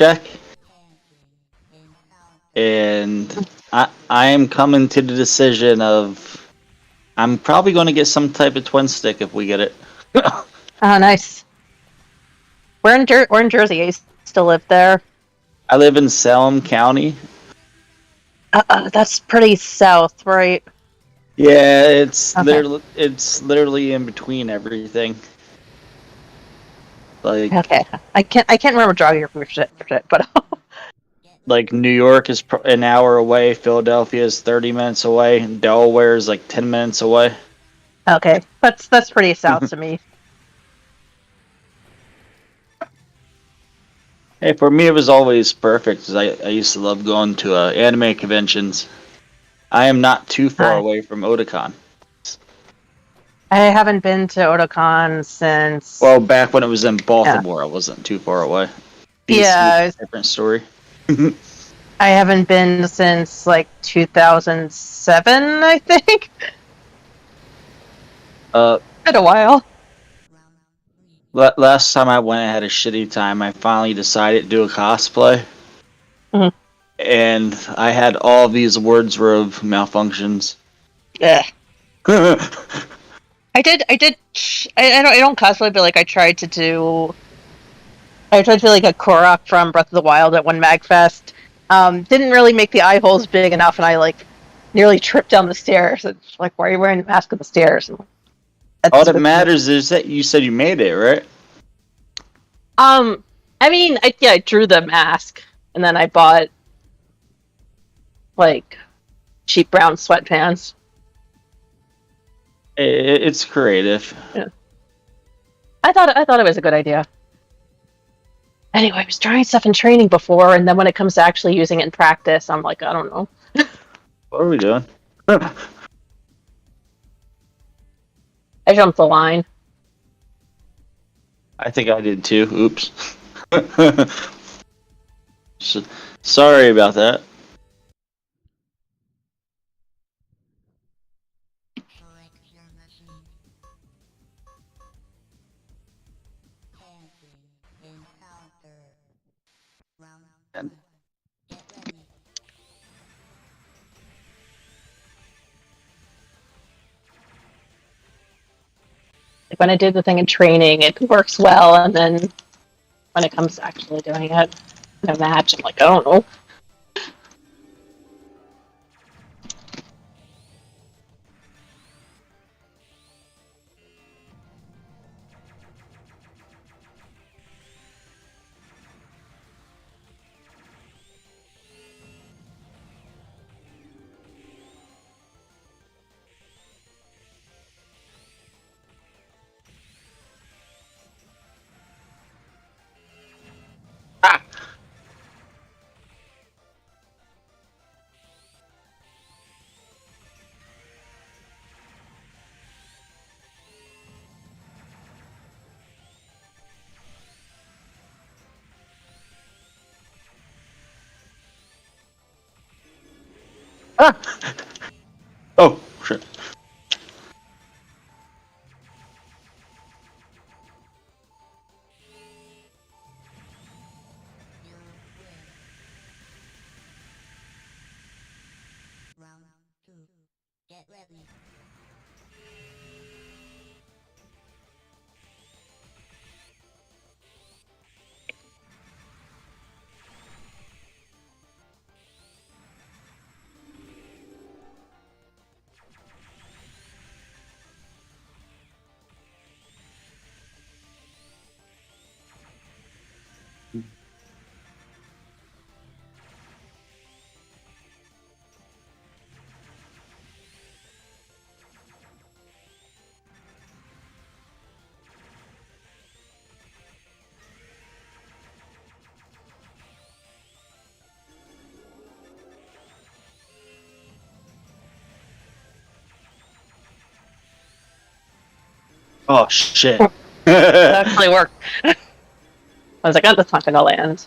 check, and I am coming to the decision of I'm probably going to get some type of twin stick if we get it. Oh, nice. We're in Jersey. I used to live there. I live in Salem County. That's pretty south, right? Yeah, Okay. it's literally in between everything. Like Okay. I can't remember geography for shit, but like New York is an hour away, Philadelphia is 30 minutes away, and Delaware is like 10 minutes away. okay. That's pretty south to me. Hey, for me it was always perfect because I used to love going to anime conventions. I am not too far I away from Otakon. I haven't been to Otakon since. Well, back when it was in Yeah. Baltimore, I wasn't too far away. DC, Yeah, different story. I haven't been since like 2007, I think. uh, Been a while. last time I went, I had a shitty time. I finally decided to do a cosplay, Mhm. and I had all these wordsworth malfunctions. Yeah. I did. I don't cosplay, but like I tried to do like a Korok from Breath of the Wild at one Magfest. Didn't really make the eye holes big enough, and I like nearly tripped down the stairs. It's like, why are you wearing a mask on the stairs? And All that's that with me. matters is that you said you made it, right? Um, I mean, I drew the mask, and then I bought like cheap brown sweatpants. It's creative. Yeah. I thought it was a good idea. Anyway, I was trying stuff in training before, and then when it comes to actually using it in practice, I'm like, I don't know. What are we doing? I jumped the line. I think I did too. Oops. S- Sorry about that. Like when I did the thing in training, it works well, and then when it comes to actually doing it in a match, I'm like, I don't know. Ah! Ah! Oh, shit. Oh, shit. It actually worked. I was like, oh, that's not going to land.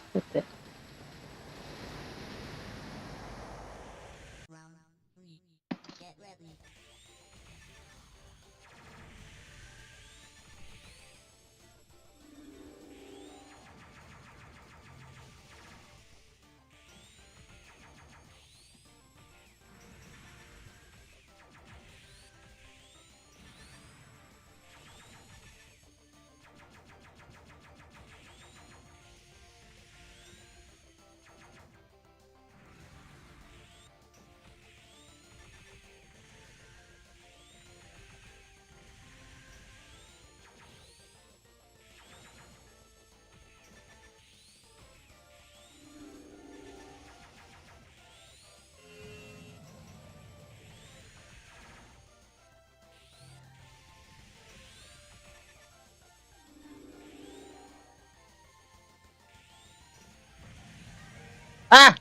Ah!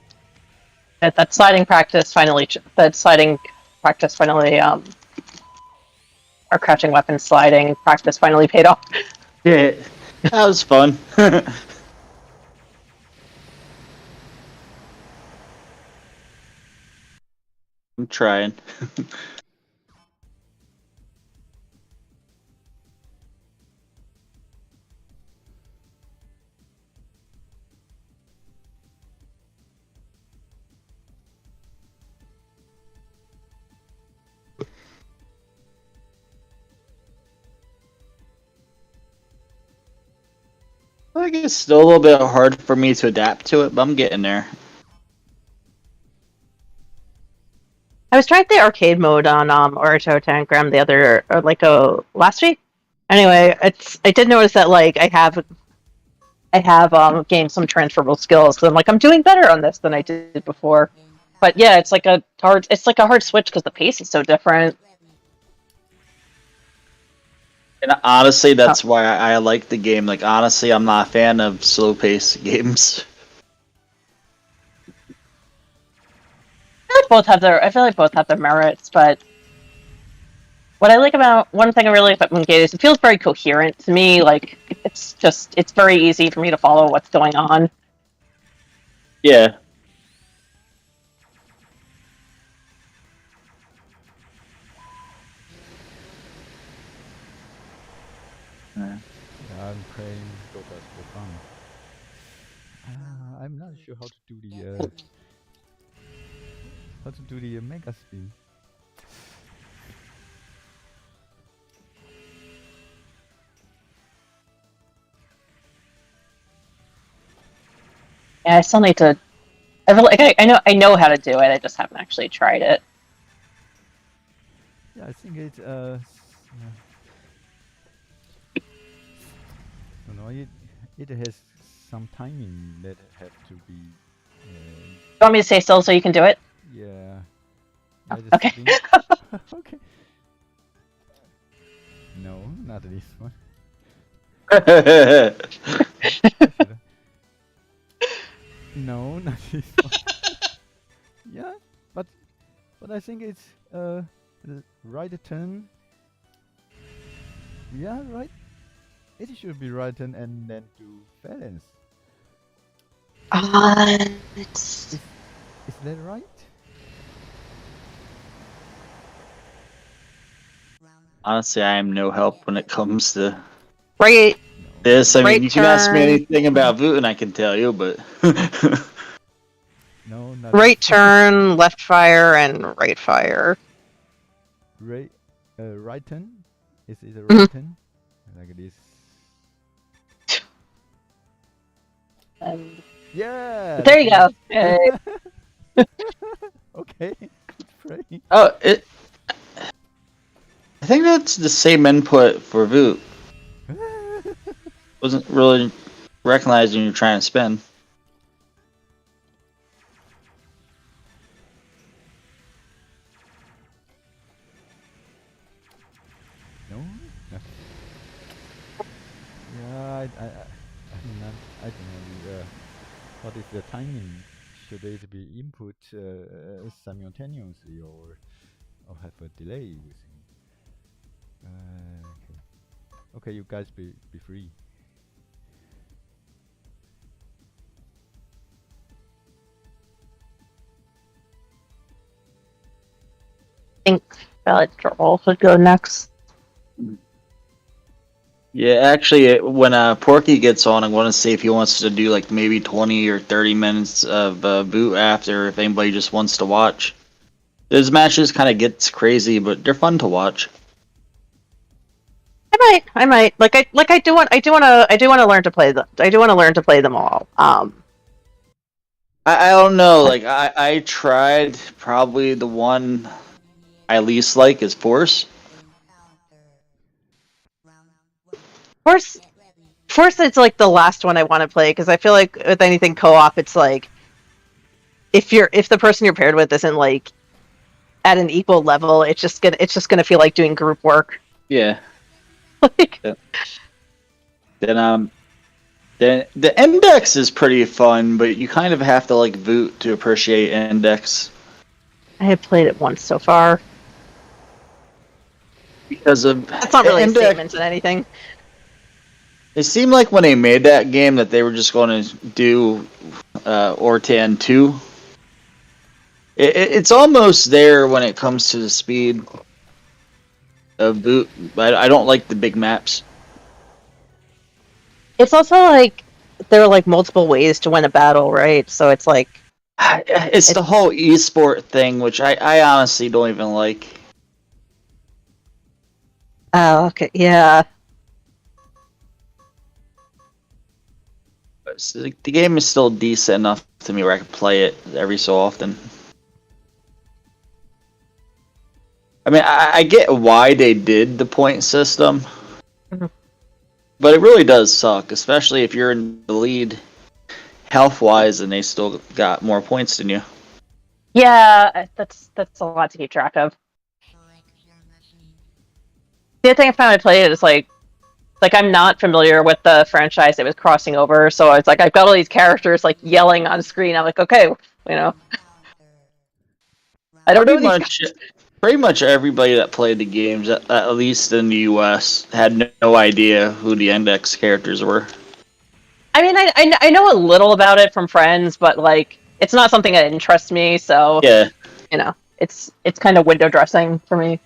That sliding practice finally. Our crouching weapon sliding practice finally paid off. Yeah, that was fun. I'm trying. I think it's still a little bit hard for me to adapt to it, but I'm getting there. I was trying the arcade mode on Orito Tangram the other last week. Anyway, I did notice that like I have gained some transferable skills. So I'm like I'm doing better on this than I did before. But yeah, it's like a hard switch because the pace is so different. And honestly, that's why I like the game. Like, honestly, I'm not a fan of slow-paced games. I feel like both have their merits, but one thing I really like about Moongate is it feels very coherent to me. Like it's very easy for me to follow what's going on. Yeah. I'm playing Dota for fun. I'm not sure how to do the mega spin. Yeah, I still need to. I know how to do it. I just haven't actually tried it. Yeah, I think it no, it has some timing that have to be. You want me to stay still so you can do it? Yeah. Okay. Okay. No, not this one. No, not this one. Yeah, but I think it's right turn. Yeah, right. It should be right turn and then do balance. Is that right? Honestly, I am no help when it comes to Right. this. I mean, Right you can ask me turn. anything about Voot and I can tell you, but No, not Right turn, left fire, and right fire. right. Right turn. Is it a Mhm. right turn? Like this. Yeah. There you go. that's it. Okay. Pray. oh, I think that's the same input for Voot. Wasn't really recognizing you're trying to spin. No. No. Yeah, I'm not. I don't know. What is the timing? Should it be input simultaneously or have a delay within? Okay. Okay, you guys be free. I think Valid Troll should go next. Yeah, actually, when Porky gets on, I want to see if he wants to do like maybe 20 or 30 minutes of Boot after, if anybody just wants to watch. Those matches kind of gets crazy, but they're fun to watch. I might. I do want to learn to play them. I do want to learn to play them all. I don't know. Like I tried. Probably the one I least like is Force. Force it's like the last one I want to play because I feel like with anything co-op, it's like if the person you're paired with isn't like at an equal level, it's just gonna feel like doing group work. Yeah. Like, Then The index is pretty fun, but you kind of have to like Voot to appreciate index I have played it once so far. because of That's not really a index. statement to anything. It seemed like when they made that game that they were just going to do Ortan 2. It's almost there when it comes to the speed of Boot, but I don't like the big maps. It's also like there are like multiple ways to win a battle, right? So it's like It's the whole esport thing, which I honestly don't even like. oh, okay, yeah. The game is still decent enough to me where I can play it every so often. I mean, I get why they did the point system, Mhm. but it really does suck, especially if you're in the lead health-wise and they still got more points than you. Yeah, that's a lot to keep track of. The other thing I found I played is like I'm not familiar with the franchise it was crossing over, so it's like I've got all these characters like yelling on screen. I'm like, okay, I don't know these guys. Pretty much everybody that played the games, at least in the U.S., had no idea who the index characters were. I mean, I know a little about it from friends, but like it's not something that interests me. So Yeah, it's kind of window dressing for me.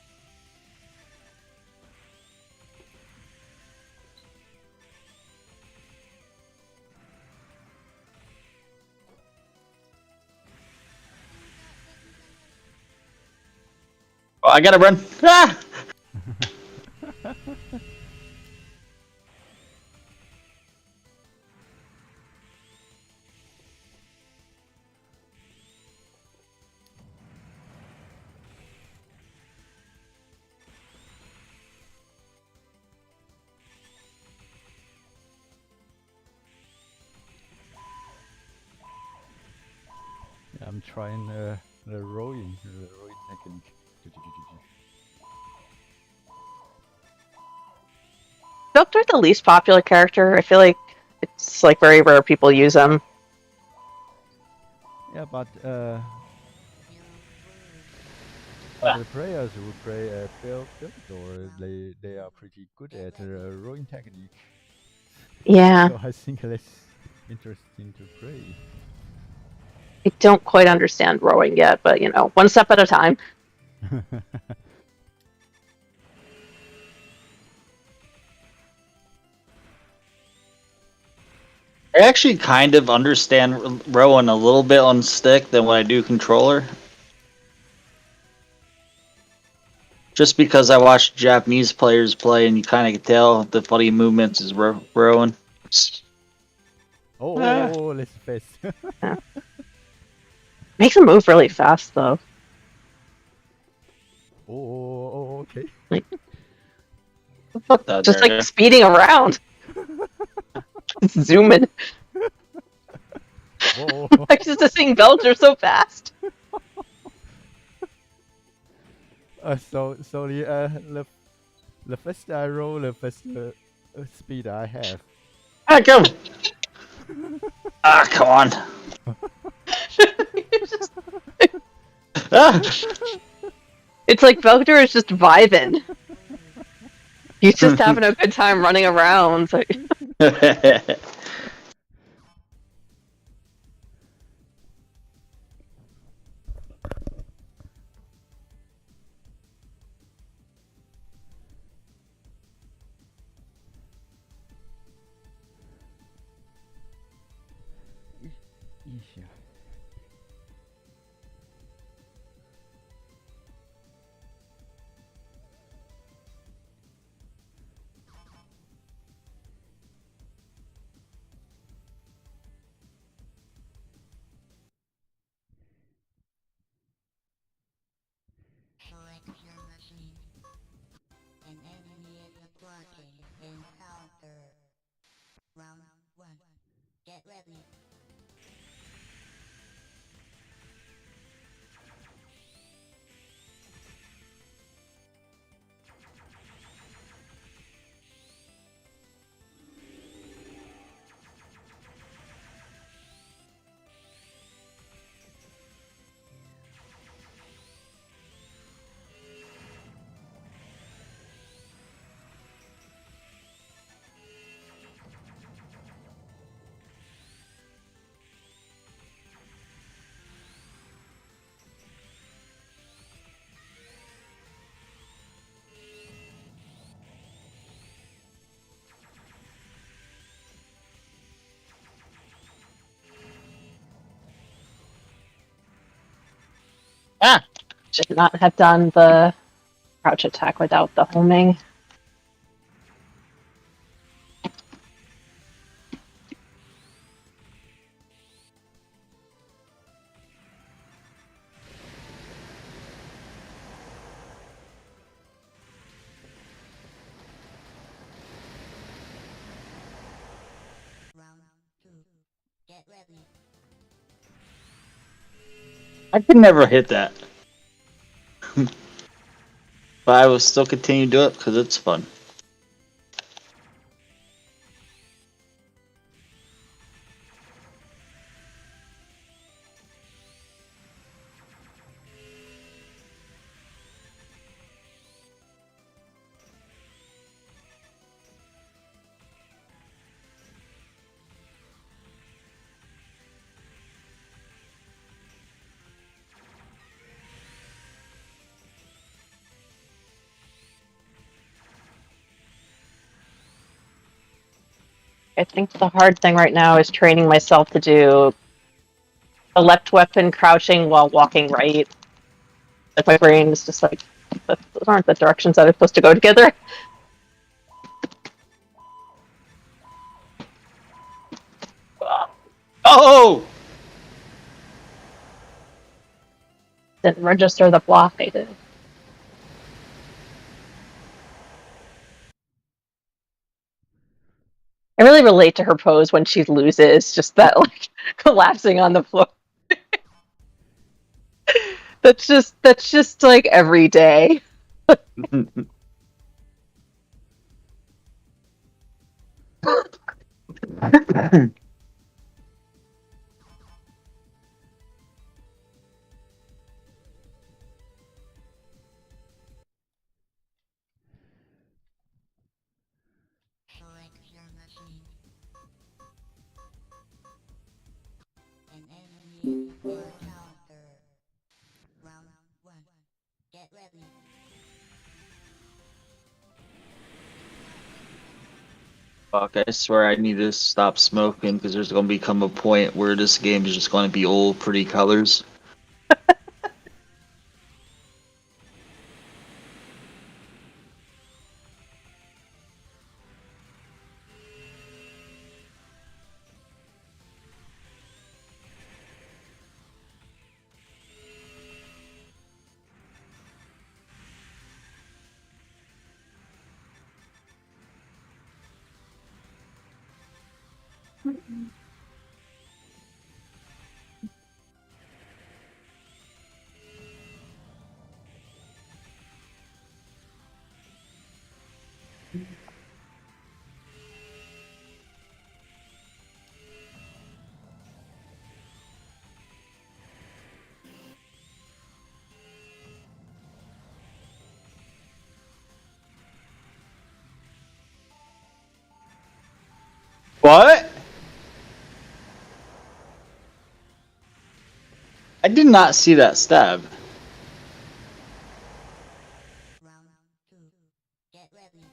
oh, I gotta run. Ah! Yeah, I'm trying the rowing technique. Doctor's the least popular character. I feel like it's like very rare people use him. Yeah, but the players who play Buildor, they are pretty good at rowing technique. Yeah, So I think that's interesting to play. I don't quite understand rowing yet, but one step at a time. I actually kind of understand rowing a little bit on stick than when I do controller. Just because I watch Japanese players play and you kind of can tell the funny movements is rowing. Oh, let's face. Yeah. Makes him move really fast though. Okay. Like There just you like go. speeding around, zooming. Oh. I'm just seeing Belcher so fast. So the faster I roll, the faster speed I have. Ah, go! Ah, come on! Ah! It's like Belcher is just vibing. He's just having a good time running around. Like, Easier. Select your machine. An enemy is approaching. Encounter. Round 1. Get ready. Ah! Should not have done the crouch attack without the homing. Round 2. Get ready. I could never hit that. But I will still continue to do it because it's fun. I think the hard thing right now is training myself to do the left weapon crouching while walking right. Like my brain is just like, those aren't the directions that are supposed to go together. Oh! Didn't register the block I did. I really relate to her pose when she loses, just that like collapsing on the floor. That's just like every day. Select your machine. An enemy at your counter. Round 1. Get ready. Fuck, I swear I need to stop smoking because there's going to become a point where this game is just going to be old, pretty colors. What? I did not see that stab. Round 2. Get ready.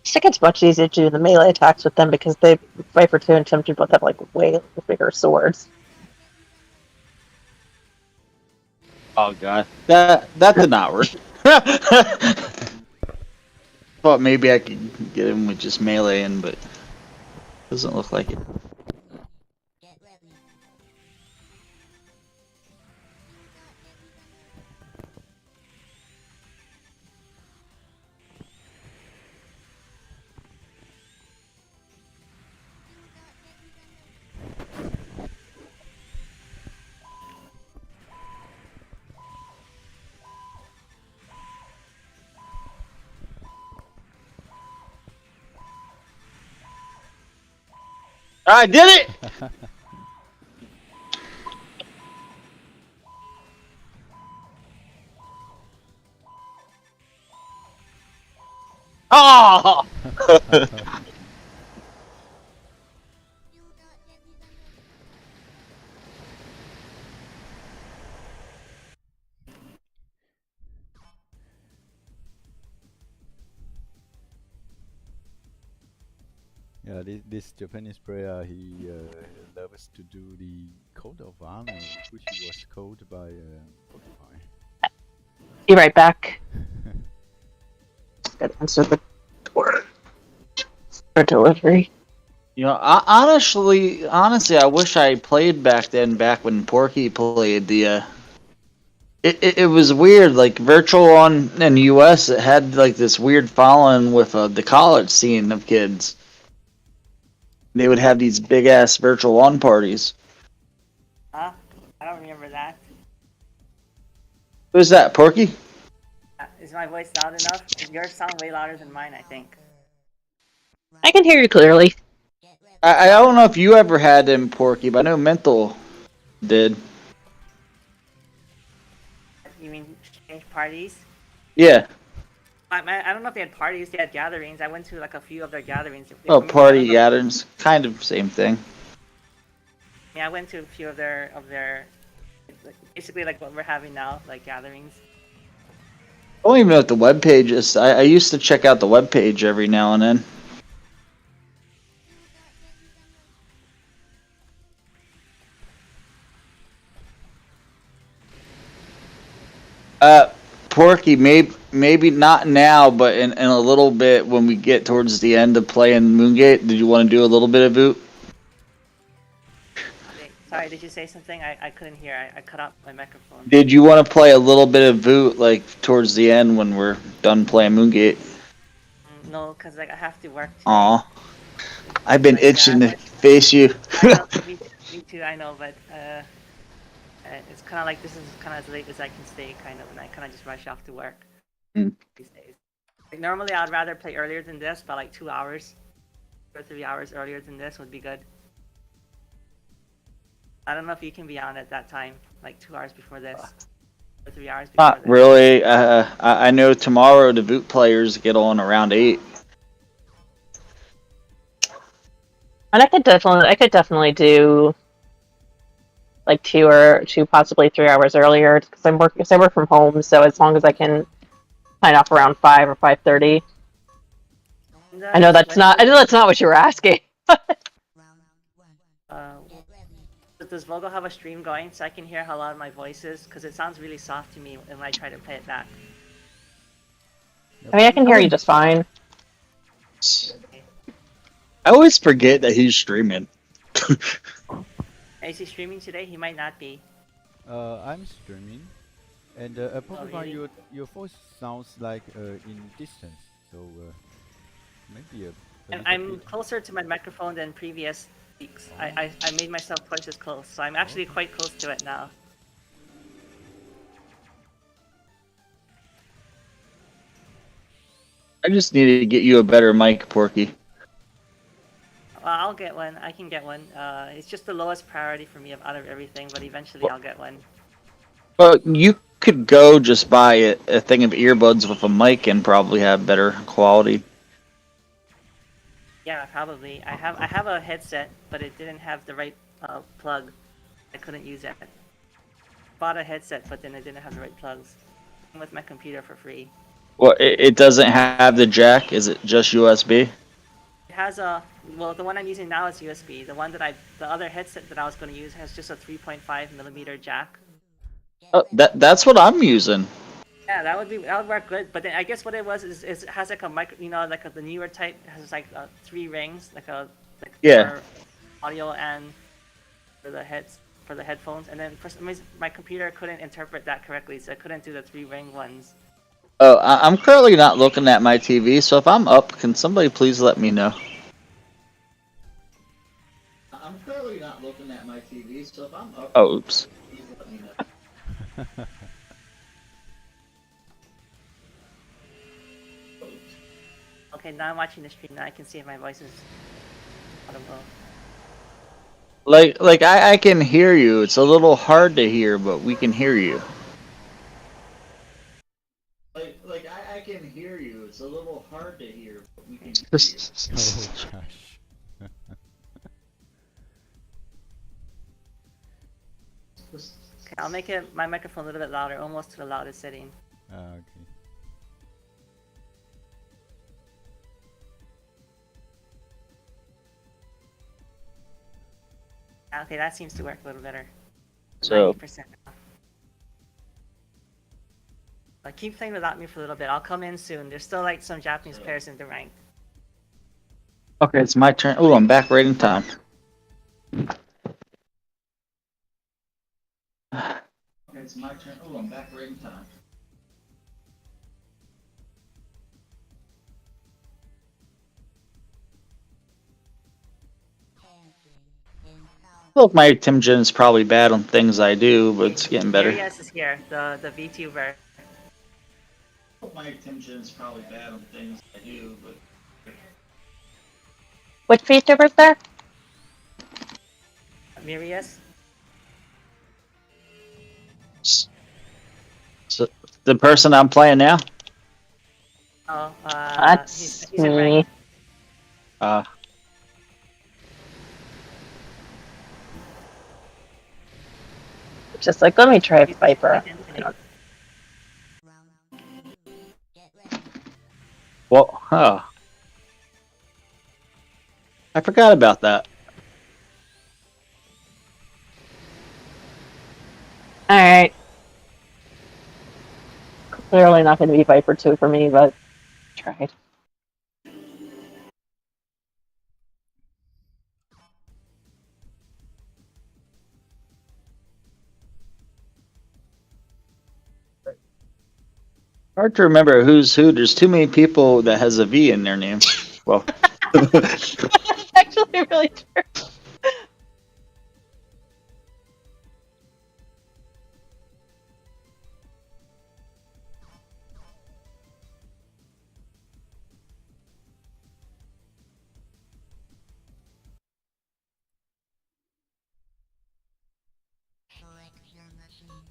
I think it's much easier to do the melee attacks with them because they Viper 2 and Tempty both have like way bigger swords. Oh god, that did not work. Thought maybe I could get him with just melee in, but doesn't look like it. Get ready. I did it! Oh! Yeah, this Japanese player, he love was to do the Code of Honor, which was coded by Spotify. Be right back. Gotta answer the door for delivery. You know, honestly, I wish I played back then, back when Porky played the. It was weird, like virtual on in the U.S. It had like this weird following with the college scene of kids. They would have these big ass virtual on parties. Huh? I don't remember that. Who's that, Porky? Is my voice loud enough? Yours sound way louder than mine, I think. I can hear you clearly. Get ready. I don't know if you ever had them, Porky, but I know Mental did. You mean strange parties? Yeah. I don't know if they had parties, they had gatherings. I went to like a few of their gatherings. Oh, I mean, I party don't know- gatherings, kind of same thing. Yeah, I went to a few of their basically like what we're having now, like gatherings. I don't even know what the web page is. I used to check out the web page every now and then. Porky, maybe not now, but in a little bit when we get towards the end of playing Moongate, did you want to do a little bit of Voot? Sorry, did you say something? I couldn't hear. I cut out my microphone. Did you want to play a little bit of Voot, like towards the end when we're done playing Moongate? No, because like I have to work today. Aw, I've been Like, itching to face you. I know, me too, I know, but it's kind of like this is kind of as late as I can stay, kind of, and I kind of just rush off to work Mm. these days. Like, normally, I'd rather play earlier than this, by like 2 hours or 3 hours earlier than this would be good. I don't know if you can be on at that time, like 2 hours before this, or 3 hours before Not this. really. I know tomorrow the Voot players get on around 8. And I could definitely do like 2 possibly 3 hours earlier because I work from home. So as long as I can sign off around 5 or 5:30. I know that's not what you were asking. Round one. Get ready. Does Vogel have a stream going so I can hear how loud my voice is? Because it sounds really soft to me when I try to play it back. I mean, I can hear you just fine. I always forget that he's streaming. Is he streaming today? He might not be. I'm streaming, and Pokemon, really? your voice sounds like in distance, so maybe a And little I'm bit. closer to my microphone than previous weeks. I made myself twice as close, so I'm actually quite close to it now. I just need to get you a better mic, Porky. I'll get one. I can get one. It's just the lowest priority for me out of everything, but eventually I'll get one. Well, you could go just buy a thing of earbuds with a mic and probably have better quality. Yeah, probably. I have a headset, but it didn't have the right plug. I couldn't use it. Bought a headset, but then it didn't have the right plugs. Came with my computer for free. Well, it doesn't have the jack. Is it just USB? It has a the one I'm using now is USB. The other headset that I was going to use has just a 3.5 millimeter jack. Get Oh, ready. that's what I'm using. Yeah, that would work good. But then I guess what it was is it has like a micro, like the newer type has like 3 rings, like Yeah. for audio and for the headphones. And then for some reason my computer couldn't interpret that correctly, so I couldn't do the 3-ring ones. Oh, I'm currently not looking at my TV, so if I'm up, can somebody please let me know? I'm currently not looking at my TV, so if I'm up, oh, oops. Please let me know. Okay, now I'm watching the stream. Now I can see if my voice is audible. Like I can hear you. It's a little hard to hear, but we can hear you. Like I can hear you. It's a little hard to hear, but we can hear you. Oh gosh. Okay, I'll make my microphone a little bit louder, almost to the loudest setting. Okay. Okay, that seems to work a little better. So 90% now. Keep playing without me for a little bit. I'll come in soon. There's still like some Japanese players in the rank. okay, it's my turn. Oh, I'm back right in time. Okay, it's my turn. Oh, I'm back right in time. Look, my attention is probably bad on things I do, but it's getting better. Arias is here, the VTuber. My attention is probably bad on things I do, but Which VTuber's there? Mirius. so the person I'm playing now. Oh, That's he's in rank. me. Uh, Just like, let me try He's Viper. with I don't- Round two. Get ready. well, huh. I forgot about that. Alright. Clearly not going to be Viper 2 for me, but tried. Hard to remember who's who. There's too many people that has a V in their name. Well, That's actually really true. Select your machine.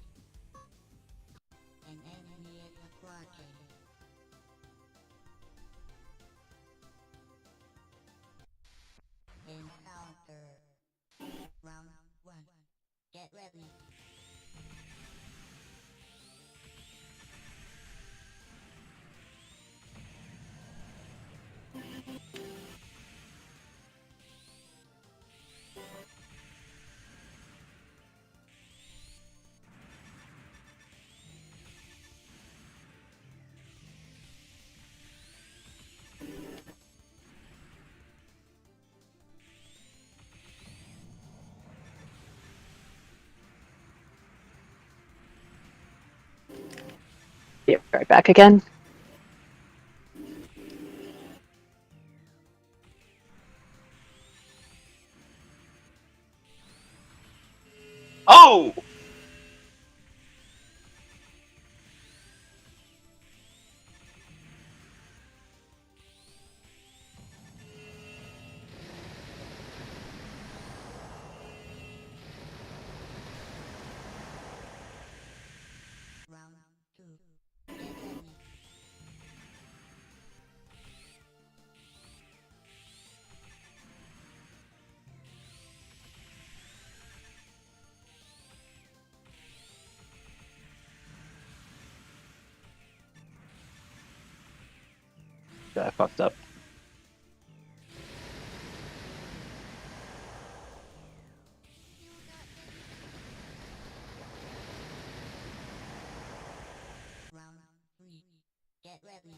An enemy is approaching. Encounter. Round one. Get ready. Be right back again. oh, Round two. Get ready. I fucked up. Round three. Get ready.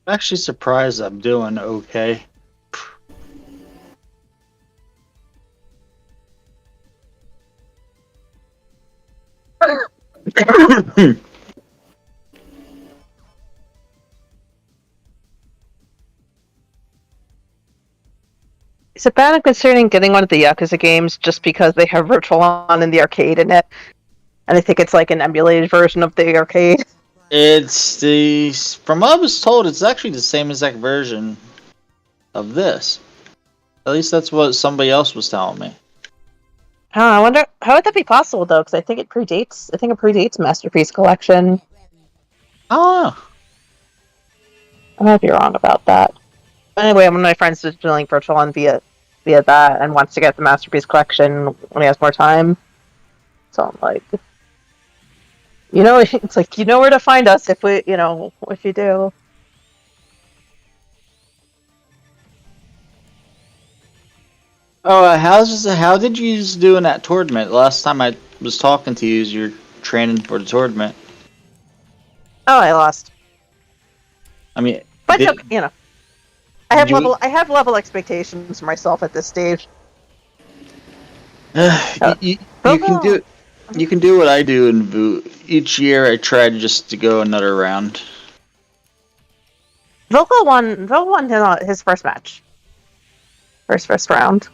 I'm actually surprised I'm doing okay. Is it bad I'm considering getting one of the Yakuza games just because they have Virtual On in the arcade in it? And I think it's like an emulated version of the arcade. It's the from what I was told, it's actually the same exact version of this. At least that's what somebody else was telling me. Huh, I wonder how would that be possible though? Because I think it predates Masterpiece Collection. Oh, I might be wrong about that. But anyway, one of my friends is doing Virtual On via that and wants to get the Masterpiece Collection when he has more time. So I'm like, it's like you know where to find us if if you do. how did you do in that tournament? Last time I was talking to you, you're training for the tournament. Oh, I lost. I mean, But did- I have you- level expectations for myself at this stage. you can do what I do in Boot. Each year, I try just to go another round. Volko won his first match. First round.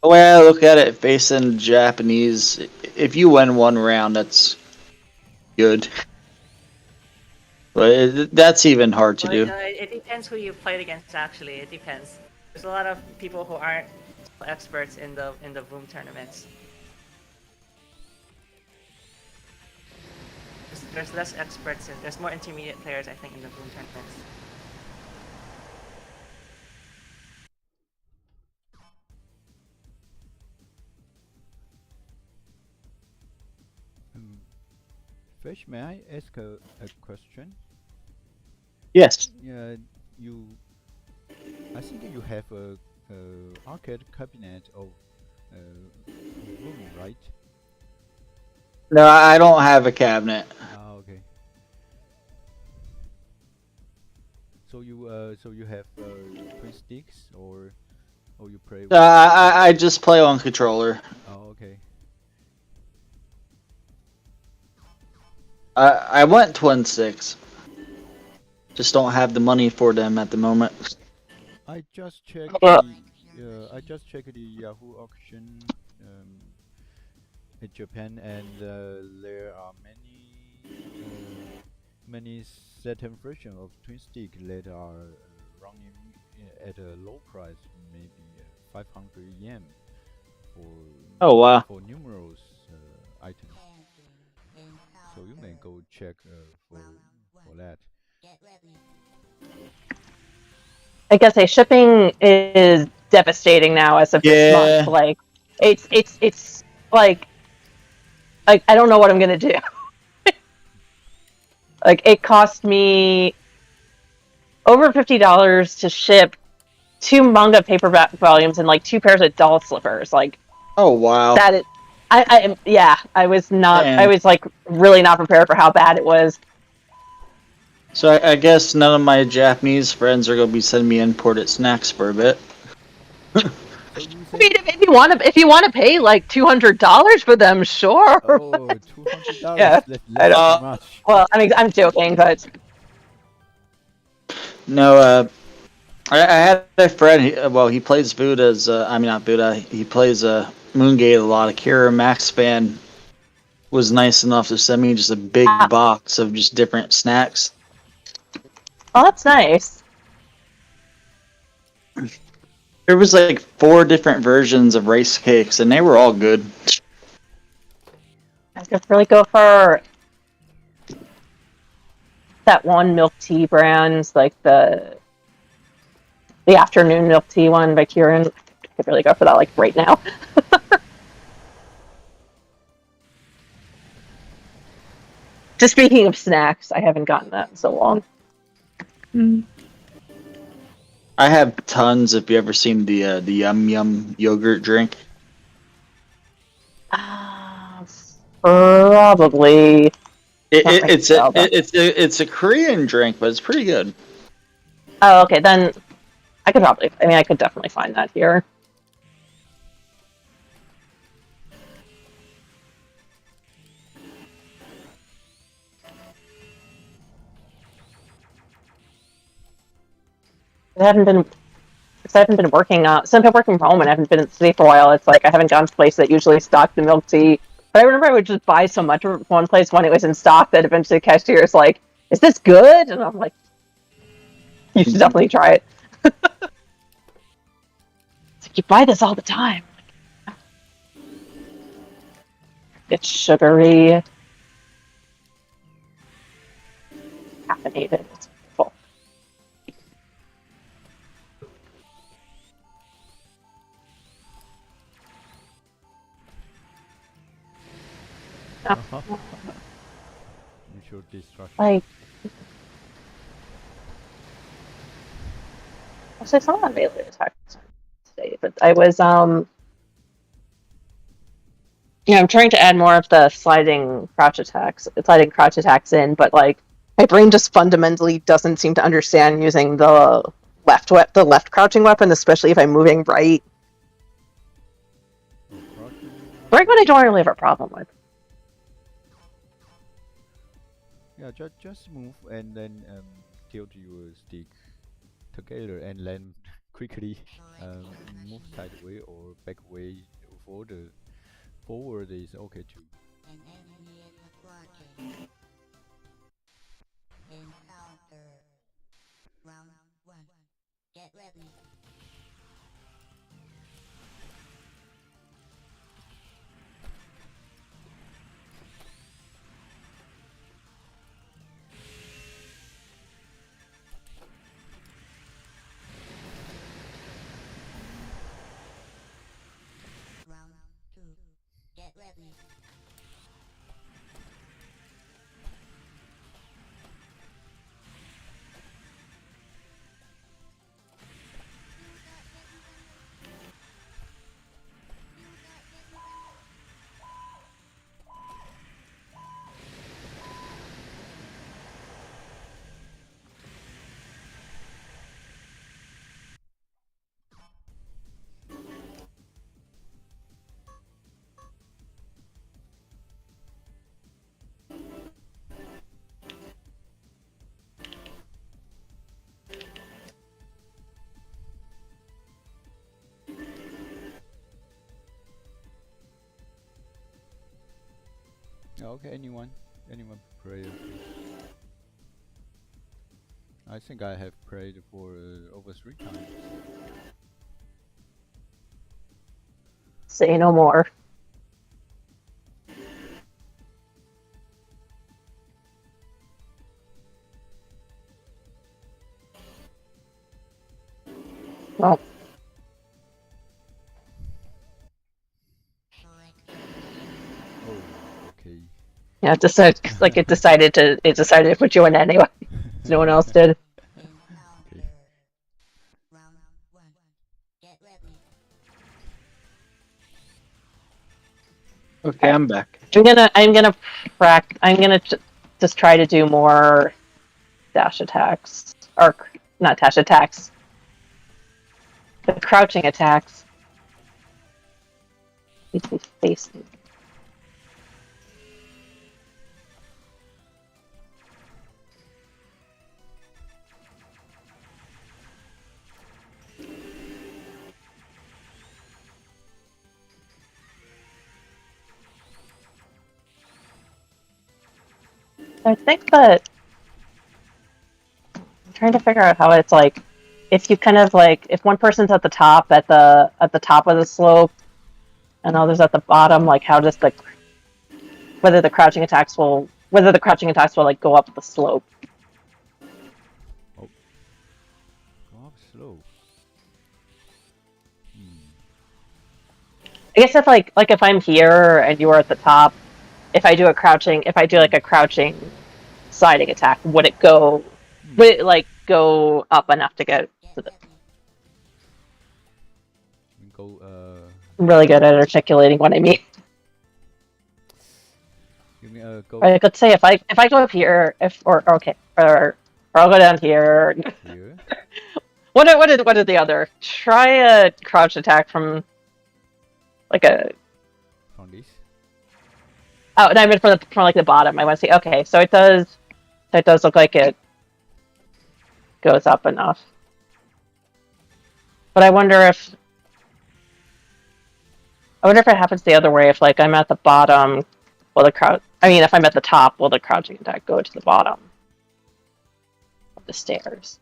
The way I look at it, facing Japanese, if you win one round, that's good. But that's even hard to do. It depends who you played against. Actually, it depends. There's a lot of people who aren't experts in the Boom tournaments. There's less experts and there's more intermediate players, I think, in the Boom tournaments. Fish, may I ask a question? Yes. Yeah, I think you have a arcade cabinet of room, right? No, I don't have a cabinet. Ah, okay. So you have twin sticks or you play? With I just play on controller. Oh, okay. I want twin sticks. Just don't have the money for them at the moment. I just checked the Yahoo auction in Japan, and there are many certain versions of twin stick that are running at a low price, maybe 500 yen for Oh wow. for numerous items. So you may go check for that. Get ready. I guess shipping is devastating now as of this month. Like, it's like I don't know what I'm gonna do. Like, it cost me over $50 to ship 2 manga paperback volumes and like 2 pairs of doll slippers. Like, Oh wow. that is, I was not. Damn. I was like really not prepared for how bad it was. So I guess none of my Japanese friends are gonna be sending me imported snacks for a bit. What do you I say? mean, if you want to pay like $200 for them, sure. Oh, $200. Yeah, That's I don't- too much. Well, I'm joking, but No, I had a friend. He plays Buddha's. I mean, not Buddha. He plays Moongate a lot. Akira Max fan was nice enough to send me just a big box of just different snacks. well, that's nice. There was like 4 different versions of rice cakes, and they were all good. I could really go for that one milk tea brand, like the afternoon milk tea one by Kieran. I could really go for that, like right now. Just speaking of snacks, I haven't gotten that in so long. I have tons. If you ever seen the Yum Yum yogurt drink, Probably. Not ringing a bell, though. It's a Korean drink, but it's pretty good. Oh, okay, then I could probably. I mean, I could definitely find that here. I haven't been. Because I haven't been working since I've been working from home and I haven't been in the city for a while. It's like I haven't gone to places that usually stock the milk tea. But I remember I would just buy so much from one place when it was in stock that eventually the cashier is like, "Is this good?" And I'm like, "You should definitely try it." It's like you buy this all the time. It's sugary, caffeinated. It's full. Mutual destruction. Like, actually, it's not on melee attacks today, but I was I'm trying to add more of the sliding crouch attacks in, but like my brain just fundamentally doesn't seem to understand using the left crouching weapon, especially if I'm moving right. Right when I don't really have a problem with. Yeah, just move and then tilt your stick together and then quickly move sideways or backway forward is okay too. An enemy is approaching. Encounter. Round 1. Get ready. Round 2. Get ready. Okay, anyone pray? I think I have prayed for over 3 times. Say no more. Well, Oh, okay. yeah, it decided it decided to put you in anyway. No one else did. Encounter. Round 1. Get ready. Okay, I'm back. I'm gonna just try to do more dash attacks or not dash attacks, but crouching attacks. Facing. I think that I'm trying to figure out how it's like if you kind of like if one person's at the top of the slope and others at the bottom, like how does the whether the crouching attacks will like go up the slope. Go up slow. I guess if I'm here and you are at the top, if I do like a crouching sliding attack, would it like go up enough to get to the? Go I'm really good at articulating what I mean. You mean go Right, let's say if I go up here, or I'll go down here. here? What did the other? Try a crouch attack from like a. From this? Oh, no, I meant from like the bottom. I want to see. Okay, so it does. That does look like it goes up enough. But I wonder if it happens the other way. If like I'm at the bottom, will the crouch? I mean, if I'm at the top, will the crouching attack go to the bottom of the stairs?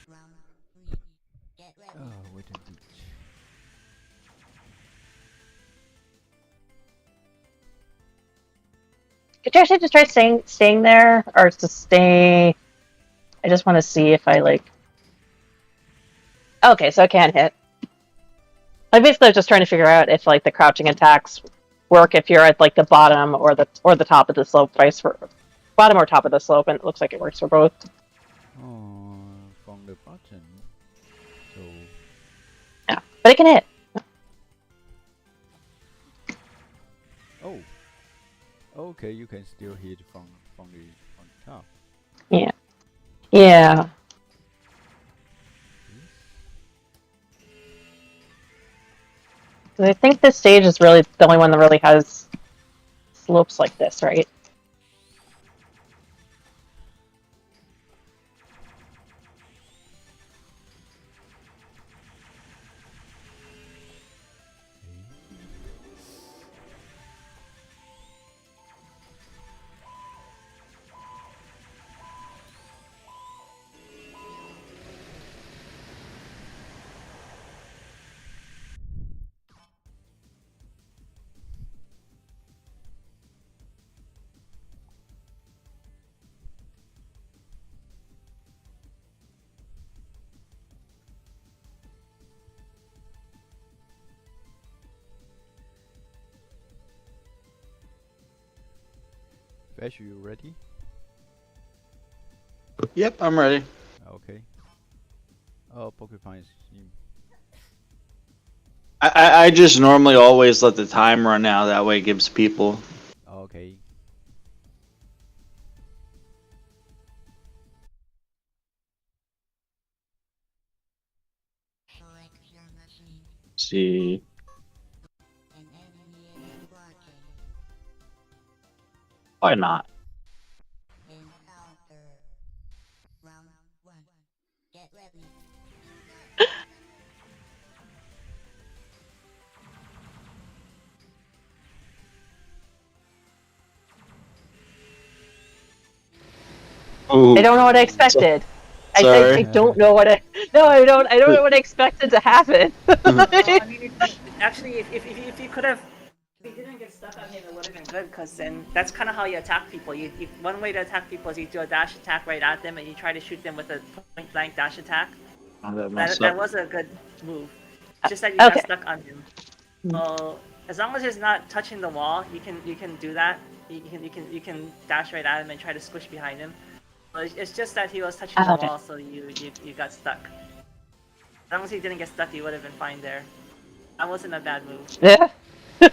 Round 3. Get ready. Oh, wait a bit. Could you actually just try staying there, or to stay? I just want to see if I like. Okay, so I can't hit. I basically was just trying to figure out if like the crouching attacks work if you're at like the bottom or the top of the slope, vice versa. Bottom or top of the slope, and it looks like it works for both. Oh, from the button. So Yeah, but it can hit. oh, okay, you can still hit from the top. Yeah. Yeah. This? 'Cause I think this stage is really the only one that really has slopes like this, right? Vash, you ready? Yep, I'm ready. Okay. Oh, porcupines. I just normally always let the time run out. That way it gives people. Okay. Select your machine. See. An enemy is blocking. Why not? Encounter. Round 1. Get ready. Ooh. I don't know what I expected. Sorry. I don't know what I. No, I don't. I don't know what I expected to happen. I mean, actually, if you could have, if you didn't get stuck on him, it would have been good. Cause then that's kind of how you attack people. One way to attack people is you do a dash attack right at them, and you try to shoot them with a point blank dash attack. Oh, that messed That up. was a good move. Just that you got Okay. stuck on him. So as long as it's not touching the wall, you can do that. You can dash right at him and try to squish behind him. But it's just that he was touching the Okay. wall, so you got stuck. As long as he didn't get stuck, you would have been fine there. That wasn't a bad move. Yeah. Oh.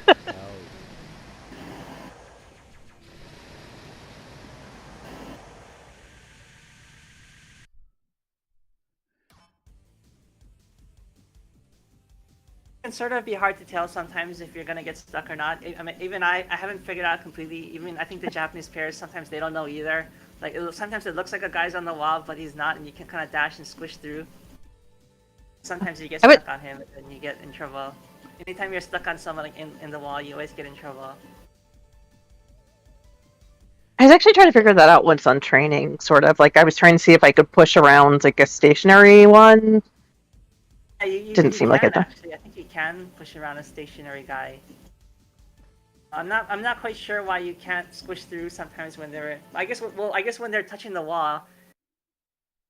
It can sort of be hard to tell sometimes if you're gonna get stuck or not. I mean, even I haven't figured out completely. Even I think the Japanese players sometimes they don't know either. Like sometimes it looks like a guy's on the wall, but he's not, and you can kind of dash and squish through. Sometimes you get I would- stuck on him, and you get in trouble. Anytime you're stuck on someone like in the wall, you always get in trouble. I was actually trying to figure that out once on training, sort of. Like I was trying to see if I could push around like a stationary one. Yeah, you Didn't seem like can it, though. actually. I think you can push around a stationary guy. I'm not quite sure why you can't squish through sometimes when they're. I guess when they're touching the wall,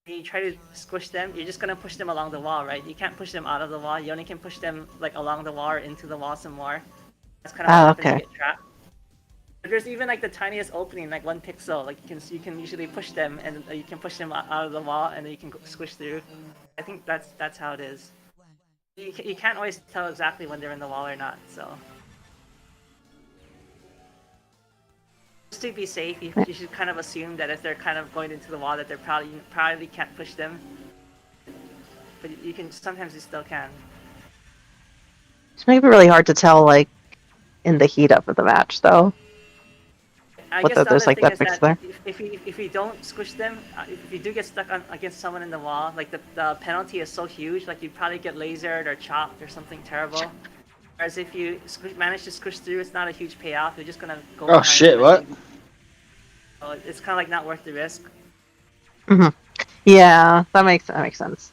you try to squish them. You're just gonna push them along the wall, right? You can't push them out of the wall. You only can push them like along the wall or into the wall some more. That's kind of what Oh, happens. okay. You get trapped. But there's even like the tiniest opening, like 1 pixel. Like you can usually push them, and you can push them out of the wall, and then you can squish through. I think that's how it is. You can't always tell exactly when they're in the wall or not. So just to be safe, you should kind of assume that if they're kind of going into the wall, that they're probably can't push them. But you can sometimes you still can. It's maybe really hard to tell, like, in the heat up of the match, though. I Whether guess the there's other like thing that is fix that there. if you don't squish them, if you do get stuck against someone in the wall, like the penalty is so huge, like you'd probably get lasered or chopped or something terrible. Whereas if you manage to squish through, it's not a huge payoff. You're just gonna go Oh behind shit! them. What? So it's kind of like not worth the risk. Hmm. Yeah, that makes sense.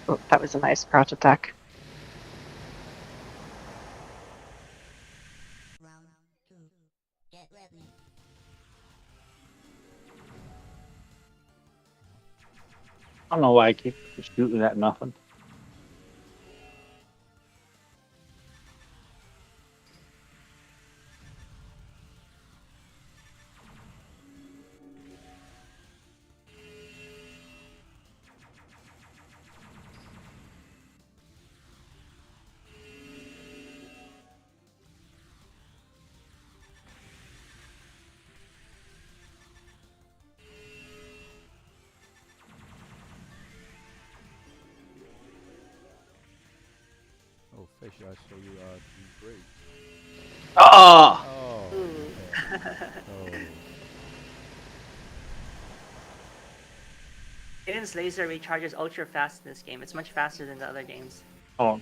Oh, that was a nice crouch attack. Round 2. Get ready. I don't know why I keep shooting at nothing. Oh, Fish, I saw you are doing great. Oh! Oh, Ooh. yeah. Oh, Aiden's laser recharges ultra fast in this game. It's much faster than the other games. Oh. You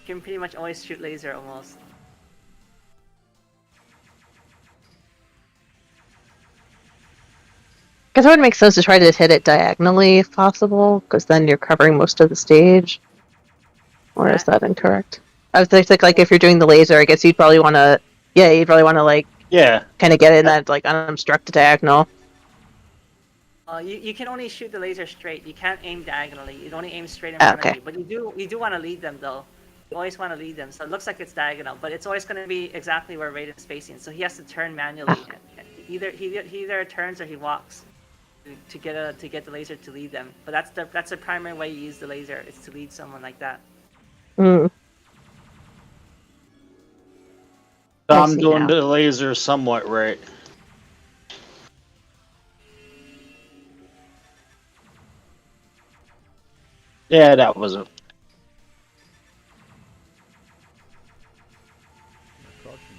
can pretty much always shoot laser almost. I guess it would make sense to try to hit it diagonally if possible, because then you're covering most of the stage. Or is that incorrect? I was thinking, like, if you're doing the laser, I guess you'd probably want to, like, Yeah. kind of get in that, like, unobstructed diagonal. You can only shoot the laser straight. You can't aim diagonally. You only aim straight in front Okay. of you. But you do want to lead them though. You always want to lead them. So it looks like it's diagonal, but it's always going to be exactly where Raiden's facing. So he has to turn manually. Either he either turns or he walks to get the laser to lead them. But that's the primary way you use the laser. Is to lead someone like that. Mm. So I I'm see doing now. the laser somewhat right. Yeah, that wasn't. you're crouching.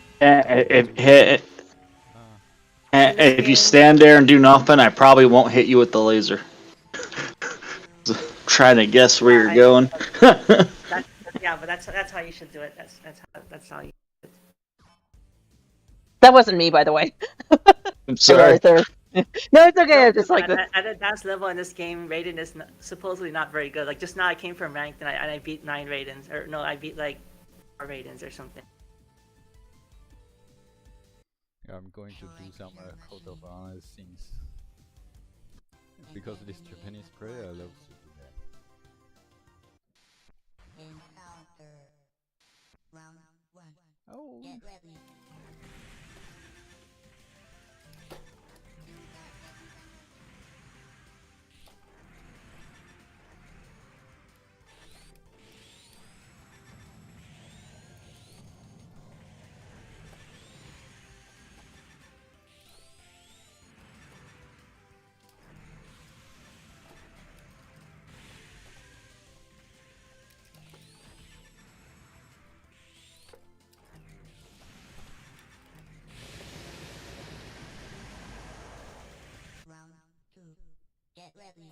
Ah, If you stand there and do nothing, I probably won't hit you with the laser. Trying to guess where you're going. Yeah, but that's how you should do it. That's how you. That wasn't me, by the way. I'm sorry. No, it's okay. I'm just like, At advanced level in this game, Raiden is supposedly not very good. Like just now, I came from ranked and I beat 9 Raidens, or no, I beat like 4 Raidens or something. yeah, I'm going to do some Code of Honor things. Because this Japanese player loves to do that. Encounter. Round 1. Oh, Get ready. Round 2. Get ready.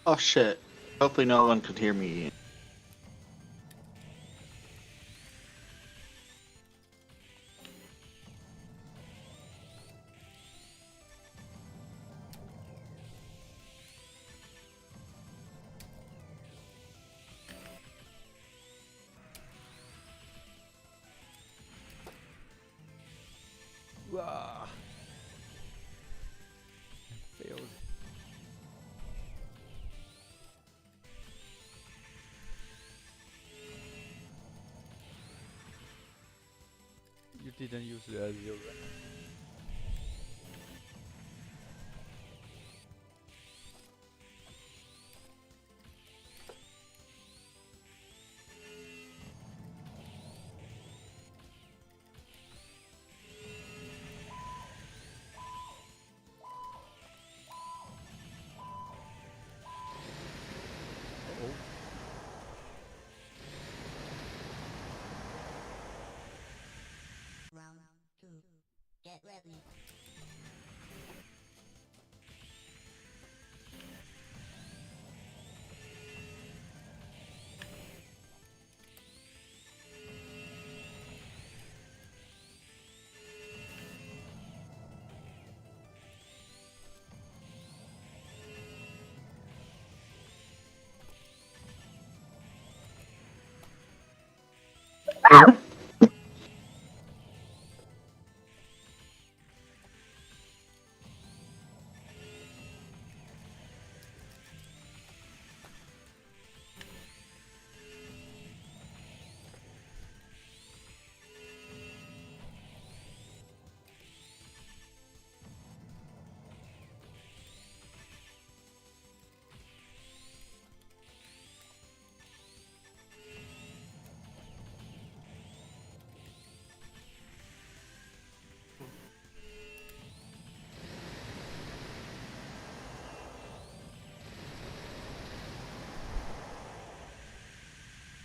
Oh shit. Hopefully no one could hear me. Wah! Failed. You didn't use the zero. Uh-oh. Round 2. Get ready.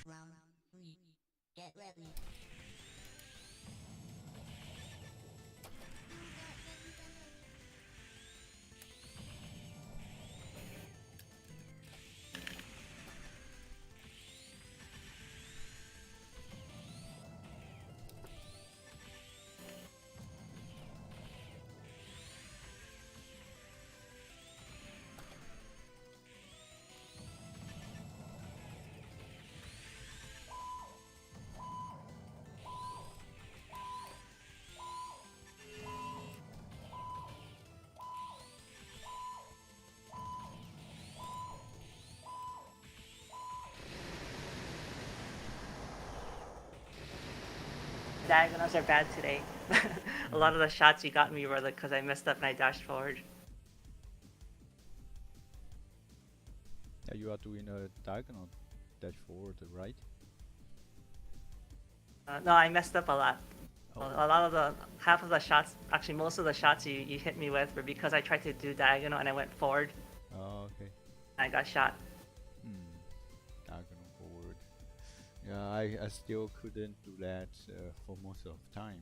Round 3. Get ready. Diagonals are bad today. A lot of the shots you got me were like because I messed up and I dashed forward. Yeah, you are doing a diagonal dash forward, right? No, I messed up a lot. Oh. A lot of the half of the shots, actually most of the shots you hit me with were because I tried to do diagonal and I went forward Oh, okay. and I got shot. Diagonal forward. Yeah, I still couldn't do that for most of the time.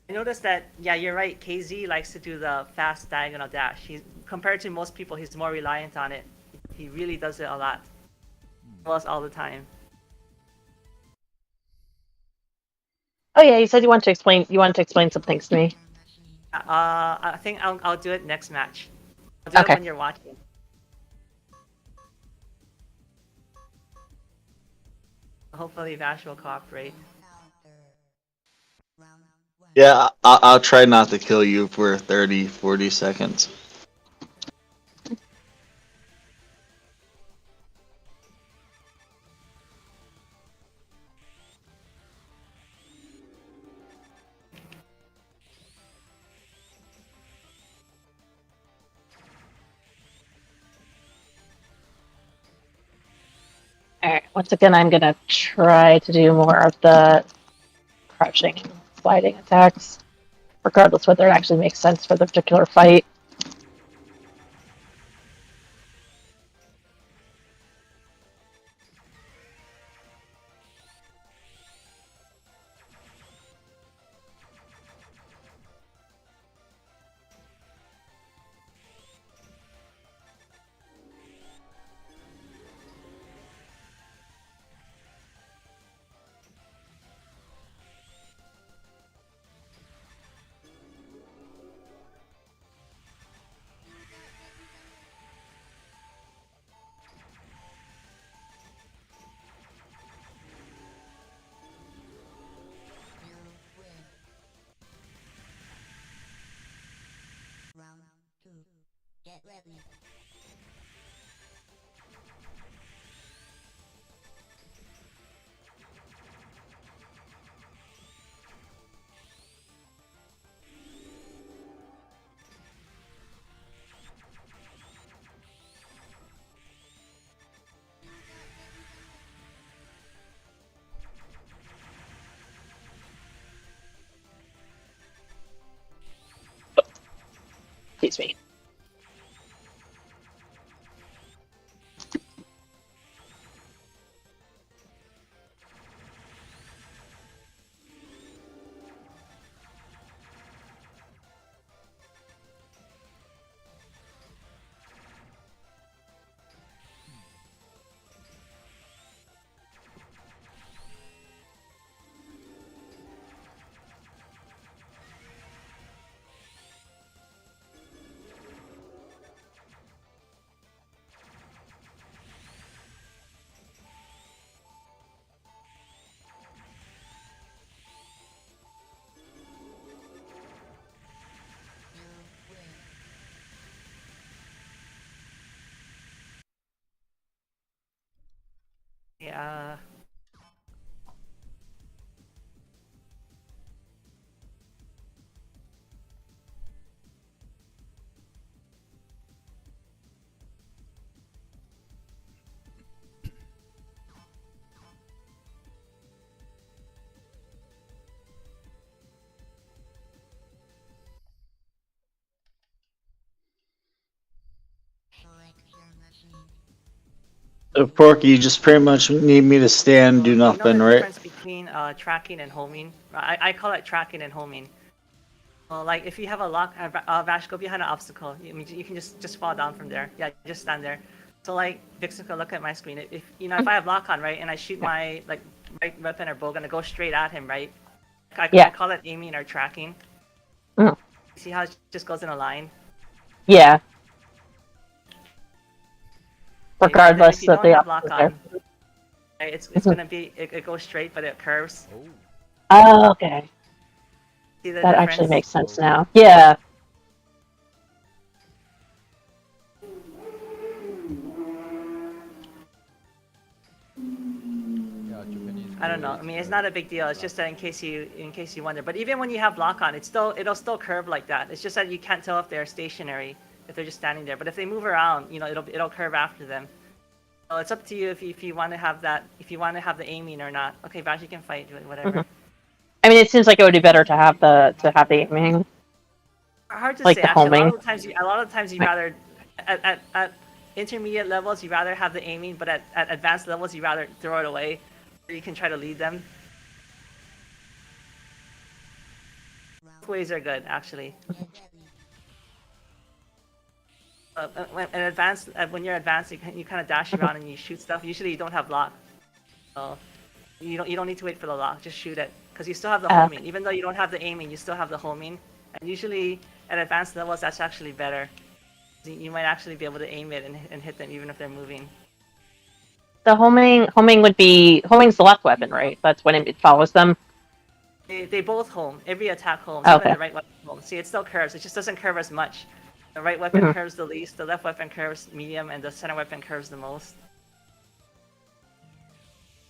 I noticed that, yeah, you're right. KZ likes to do the fast diagonal dash. He's compared to most people, he's more reliant on it. He really does it a lot, almost all the time. Oh yeah, you said you wanted to explain. You wanted to explain some things to me. I think I'll do it next match. I'll do it Okay. when you're watching. Hopefully Vash will cooperate. Counter. Round 1. Yeah, I'll try not to kill you for 30, 40 seconds. All right. Once again, I'm gonna try to do more of the crouching and sliding attacks, regardless whether it actually makes sense for the particular fight. Get ready. Excuse me. You win. Yeah. Select your machine. Porky, you just pretty much need me to stand, do You know the nothing, right? difference between tracking and homing? I call it tracking and homing. Like if you have a lock, Vash, go behind an obstacle. You can just fall down from there. Yeah, just stand there. So like Vixika, look at my screen. If if I have lock on, right, and I shoot my like right weapon or bow, gonna go straight at him, right? I Yeah. call it aiming or tracking. Mhm. See how it just goes in a line? Yeah. And then if Regardless you of don't the have lock obstacle there. on, right, it's Mhm. gonna be it goes straight, but it curves. Oh. Oh, okay. See the That actually difference? makes sense Oh. now. Yeah. Yeah, Japanese I don't know. I grades. mean, it's not a big deal. It's blood. just that in case you wonder. But even when you have lock on, it'll still curve like that. It's just that you can't tell if they're stationary, if they're just standing there. But if they move around, it'll curve after them. So it's up to you if you want to have that, if you want to have the aiming or not. Okay, Bash, you can fight, whatever. Mhm. I mean, it seems like it would be better to have the aiming, Hard to like say the actually. homing. A lot of times you Like- rather at intermediate levels you rather have the aiming, but at advanced levels you rather throw it away, or you can try to lead them. Round Both ways are good actually. get ready. When you're advanced, you kind of dash around and you shoot stuff. Usually you don't have lock, so you don't need to wait for the lock. Just shoot it because you still have the homing. Even though you don't have the aiming, you still have the homing. And usually at advanced levels, that's actually better. You might actually be able to aim it and hit them even if they're moving. The homing's the left weapon, right? That's when it follows them. They both home. Every attack homes. Oh, Even okay. the right weapon homes. See, it still curves. It just doesn't curve as much. The right weapon Mhm. curves the least. The left weapon curves medium, and the center weapon curves the most.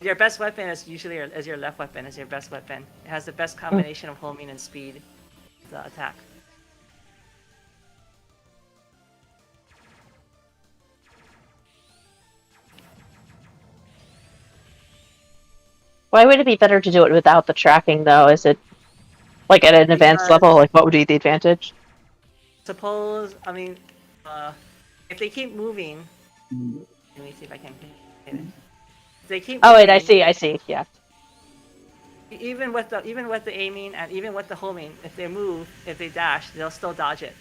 Your best weapon is usually your left weapon is your best weapon. It has the best combination of homing and speed. The attack. Why would it be better to do it without the tracking, though? Is it like at an advanced Because level? Like, what would be the advantage? suppose I mean, if they keep moving, let me see if I can. If they keep Oh, wait, I moving, see. Yeah. even with the aiming and even with the homing, if they move, if they dash, they'll still dodge it.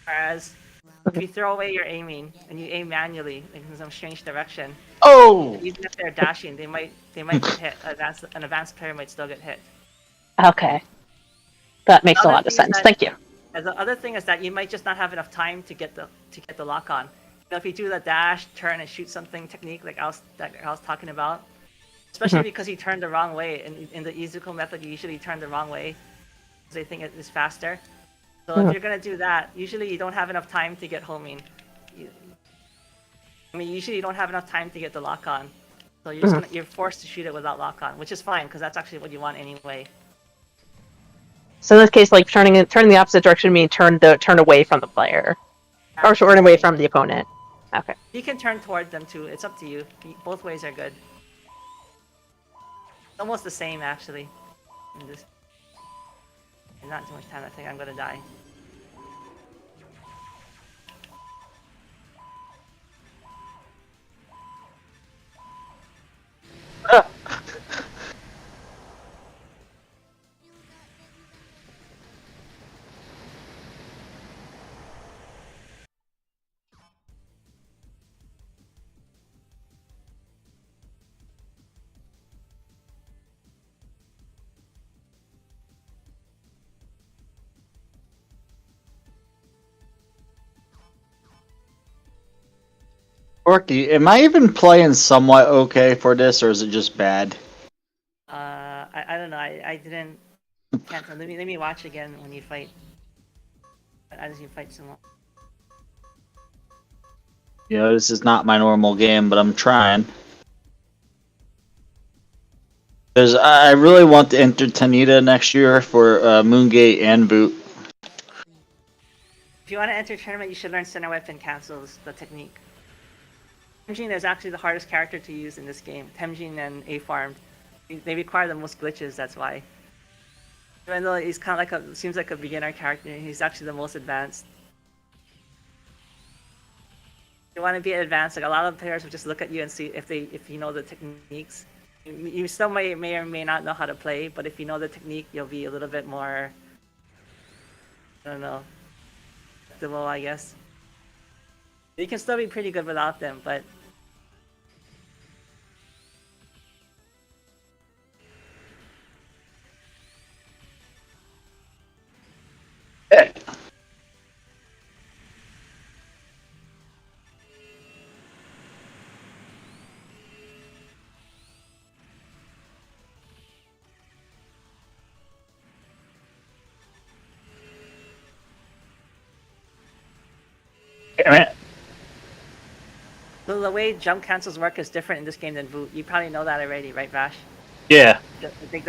Whereas if you throw away your aiming and you aim manually in some strange direction, Oh! even if they're dashing, they might get hit. An advanced player might still get hit. Okay. That makes The a other lot of thing is sense. that Thank you. the other thing is that you might just not have enough time to get the lock on. If you do the dash, turn, and shoot something technique like I was talking about, especially because you turned the wrong way. In the Izuko method, you usually turn the wrong way because they think it is faster. So if you're gonna do that, usually you don't have enough time to get homing. Usually you don't have enough time to get the lock on. So you're forced to shoot it without lock on, which is fine because that's actually what you want anyway. So in this case, like turning the opposite direction means turn away from the player, or turn away from the opponent. Okay. You can turn toward them too. It's up to you. Both ways are good. Almost the same actually. Not too much time. I think I'm gonna die. Porky, am I even playing somewhat okay for this, or is it just bad? I don't know. I didn't. Can't tell. Let me watch again when you fight. As you fight some more. You know, this is not my normal game, but I'm trying. Because I really want to enter Tanita next year for Moongate and Boot. If you want to enter a tournament, you should learn Center Weapon cancels the technique. Temjin is actually the hardest character to use in this game. Temjin and A-Farmed. They require the most glitches, that's why. Even though he's kind of like seems like a beginner character, he's actually the most advanced. If you want to be advanced, like a lot of players will just look at you and see if you know the techniques. You still may or may not know how to play, but if you know the technique, you'll be a little bit more, I don't know, acceptable, I guess. You can still be pretty good without them, but Damn it. so the way jump cancels work is different in this game than Voot. You probably know that already, right, Vash? Yeah. I think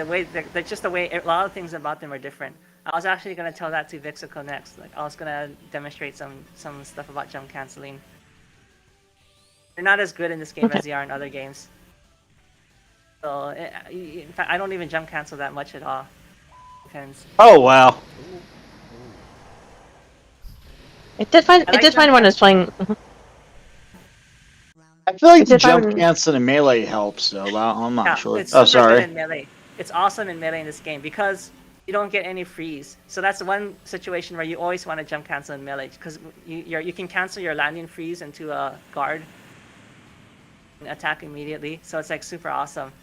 just the way, a lot of things about them are different. I was actually gonna tell that to Ms.Izuko next. Like I was gonna demonstrate some stuff about jump canceling. They're not as good in this game as they are in other games. So in fact, I don't even jump cancel that much at all. Depends. Oh, wow. It did fine. I It like did fine jump when I was playing. Round I feel like It's the if I'm- jump cancel and melee helps, though. But I'm not Yeah, sure. it's Oh, super good sorry. in melee. It's awesome in melee in this game because you don't get any freeze. So that's one situation where you always want to jump cancel in melee because you can cancel your landing freeze into a guard and attack immediately. So it's like super awesome.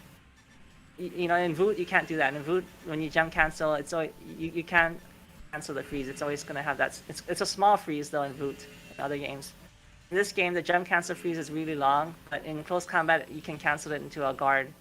You know, in Voot you can't do that. In Voot, when you jump cancel, it's always, you can't cancel the freeze. It's always gonna have that. It's a small freeze though in Voot in other games. In this game, the jump cancel freeze is really long, but in close combat, you can cancel it into a guard.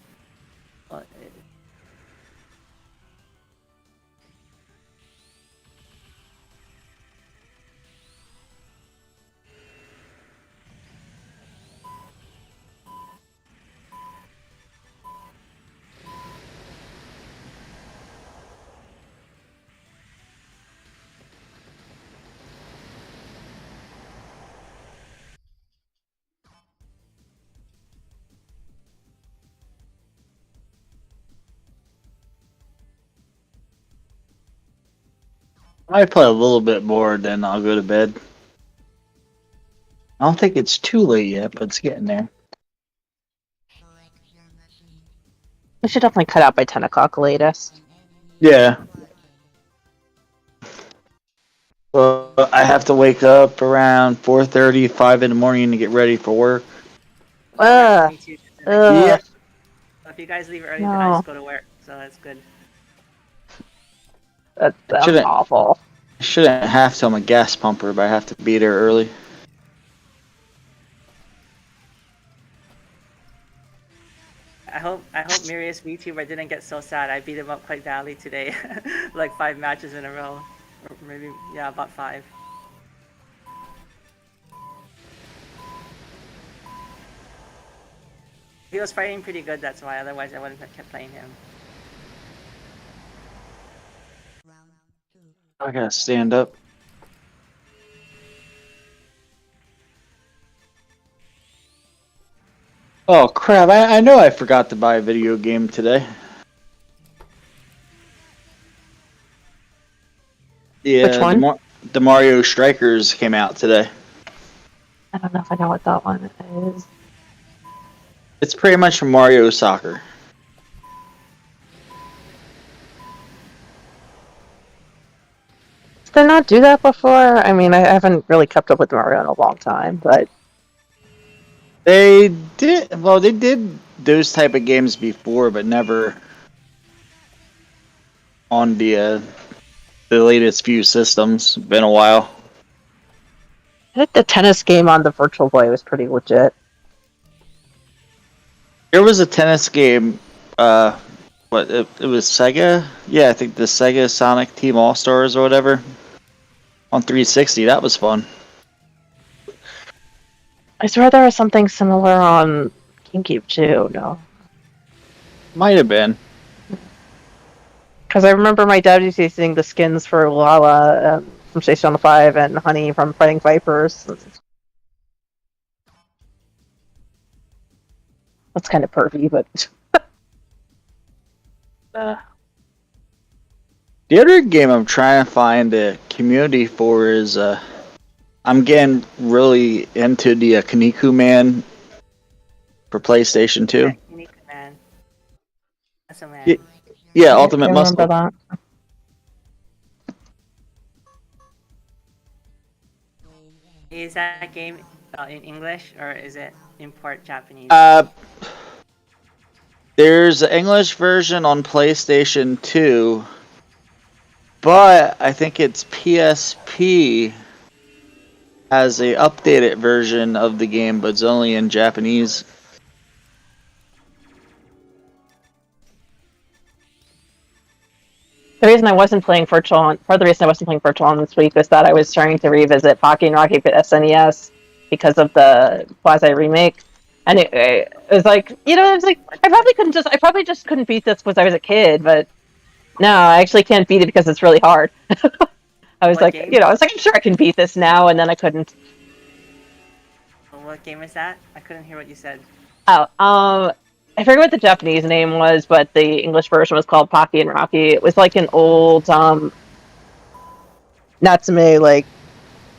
I play a little bit more, then I'll go to bed. I don't think it's too late yet, but it's getting there. select your machine. We should definitely cut out by 10 o'clock latest. An enemy Yeah. spotted. Well, I have to wake up around 4:30, 5 in the morning to get ready for work. Me too. Yeah. So if you guys leave early, then I No. just go to work. So that's good. That sounds Shouldn't- awful. I shouldn't have to. I'm a gas pumper, but I have to be there early. I hope Mirius VTuber didn't get so sad. I beat him up quite badly today, like 5 matches in a row. Or maybe, yeah, about 5. He was fighting pretty good, that's why. Otherwise, I wouldn't have kept playing him. Round 2. I gotta stand up. Oh crap! I know I forgot to buy a video game today. Yeah, Which one? the Mario Strikers came out today. I don't know if I know what that one is. It's pretty much Mario Soccer. Did they not do that before? I mean, I haven't really kept up with Mario in a long time, but They did well. They did those type of games before, but never on the latest few systems. Been a while. I think the tennis game on the Virtual Boy was pretty legit. There was a tennis game. What it was Sega? Yeah, I think the Sega Sonic Team All Stars or whatever on 360. That was fun. I swear there was something similar on GameCube too. No, Might have been. because I remember my dad used to using the skins for Lala from Station 5 and Honey from Fighting Vipers. That's kind of pervy, but. The other game I'm trying to find a community for is I'm getting really into the Kaniku Man for PlayStation 2. Unique man. That's a man. Yeah, yeah, Ultimate I remember Muscle. that. Is that game in English or is it import Japanese? There's an English version on PlayStation 2, but I think it's PSP has a updated version of the game, but it's only in Japanese. The reason I wasn't playing Virtual On, part of the reason I wasn't playing Virtual On this week was that I was trying to revisit Pocky and Rocky for SNES because of the Quasi remake. And it was like, it was like, I probably just couldn't beat this because I was a kid, but no, I actually can't beat it because it's really hard. I was What like, game? I was like, I'm sure I can beat this now, and then I couldn't. What game is that? I couldn't hear what you said. Oh, I forget what the Japanese name was, but the English version was called Pocky and Rocky. It was like an old Natsume like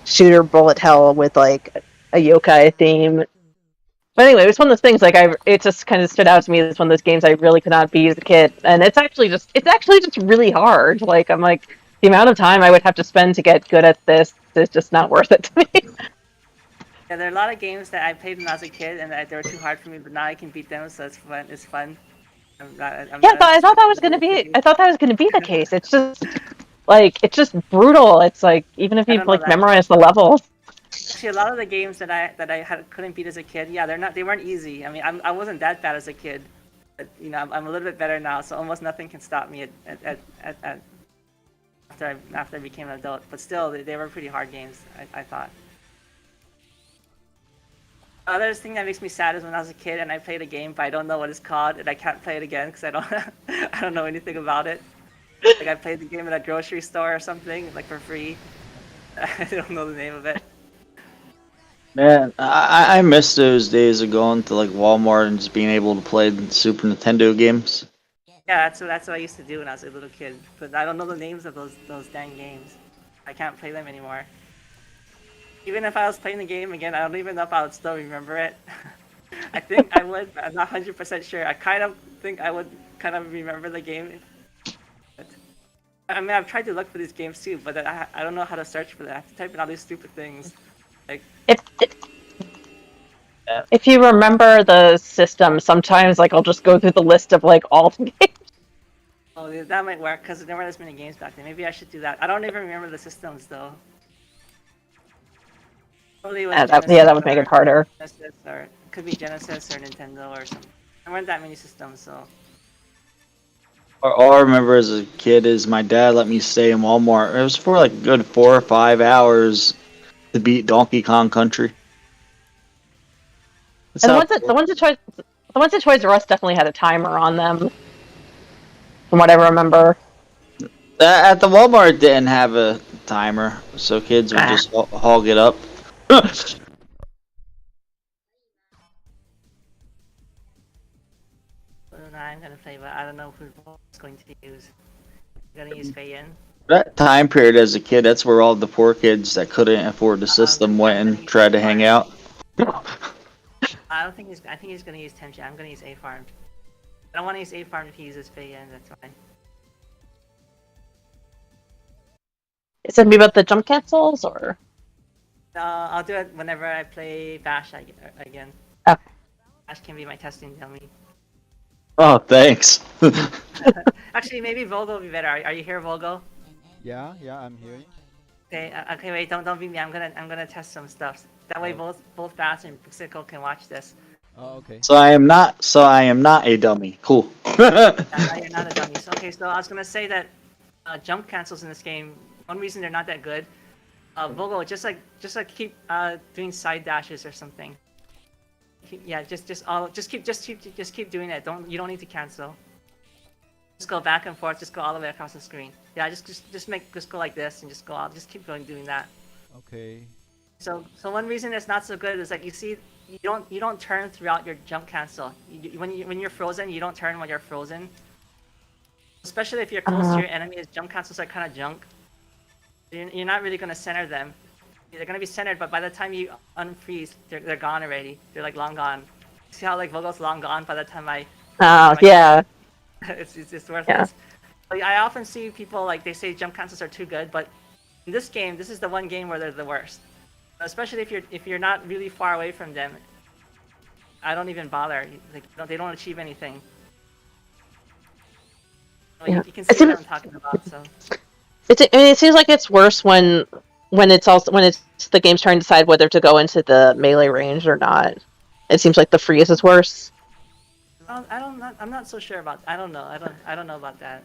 shooter bullet hell with like a yokai theme. But anyway, it was one of those things like it just kind of stood out to me as one of those games I really could not beat as a kid, and it's actually just really hard. Like I'm like the amount of time I would have to spend to get good at this is just not worth it to me. Yeah, there are a lot of games that I played when I was a kid and that they were too hard for me, but now I can beat them, so it's fun. It's fun. I thought that was gonna be. I thought that was gonna be the case. It's just like it's just brutal. It's like even if you like memorize the levels. Actually, a lot of the games that I couldn't beat as a kid, yeah, they weren't easy. I mean, I wasn't that bad as a kid, but I'm a little bit better now, so almost nothing can stop me after I became an adult. But still, they were pretty hard games. I thought. Other thing that makes me sad is when I was a kid and I played a game, but I don't know what it's called, and I can't play it again because I don't know anything about it. Like I played the game at a grocery store or something, like for free. I don't know the name of it. Man, I miss those days of going to like Walmart and just being able to play the Super Nintendo games. Yeah, that's what I used to do when I was a little kid. But I don't know the names of those dang games. I can't play them anymore. Even if I was playing the game again, I don't even know if I would still remember it. I think I would, but I'm not 100% sure. I kind of think I would kind of remember the game. But, I mean, I've tried to look for these games too, but I don't know how to search for that. I have to type in all these stupid things. Like, If you remember the system, sometimes like I'll just go through the list of like all the games. oh, that might work because there weren't as many games back then. Maybe I should do that. I don't even remember the systems though. Probably it was That would make it harder. Genesis, or it could be Genesis or Nintendo or something. There weren't that many systems, so. All I remember as a kid is my dad let me stay in Walmart. It was for like a good 4 or 5 hours to beat Donkey Kong Country. That's And how the ones at Toys R Us definitely had a timer on them, from what I remember. at the Walmart it didn't have a timer, so kids would Ah. just hog it up. I'm gonna play, but I don't know who it's going to use. I'm gonna use Fei Yin. That time period as a kid, that's where all the poor kids that couldn't afford the system went I'm gonna and use tried to A hang Farm. out. I don't think he's. I think he's gonna use Tenchi. I'm gonna use A Farm. I don't want to use A Farm if he uses Fei Yin. That's fine. Is it me about the jump cancels or? I'll do it whenever I play Bash again. Okay. Bash can be my testing dummy. Oh, thanks. Actually, maybe Volgo will be better. Are you here, Volgo? Yeah, I'm hearing. Okay. Okay. Wait. Don't beat me. I'm gonna test some stuff. That way, Oh. both Bash and Ms.Izuko can watch this. Oh, okay. So I am not a dummy. Cool. No, you're not a dummy. So, okay. So I was gonna say that jump cancels in this game. One reason they're not that good. Volgo, just keep doing side dashes or something. Yeah, just keep doing it. You don't need to cancel. Just go back and forth. Just go all the way across the screen. Yeah, just go like this and just go out. Just keep doing that. Okay. So one reason it's not so good is like you see you don't turn throughout your jump cancel. When you're frozen, you don't turn when you're frozen. Especially if you're close to your enemies, jump cancels are kind of junk. You're not really gonna center them. They're gonna be centered, but by the time you unfreeze, they're gone already. They're like long gone. See how like Vogel's long gone by the time I. Oh, yeah. it's just worthless. Like, I often see people like they say jump cancels are too good, but in this game, this is the one game where they're the worst. Especially if you're not really far away from them. I don't even bother. Like they don't achieve anything. Yeah. You can see what I'm talking about. So. It seems like it's worse when it's the game's trying to decide whether to go into the melee range or not. It seems like the freeze is worse. I'm not so sure about. I don't know. I don't know about that.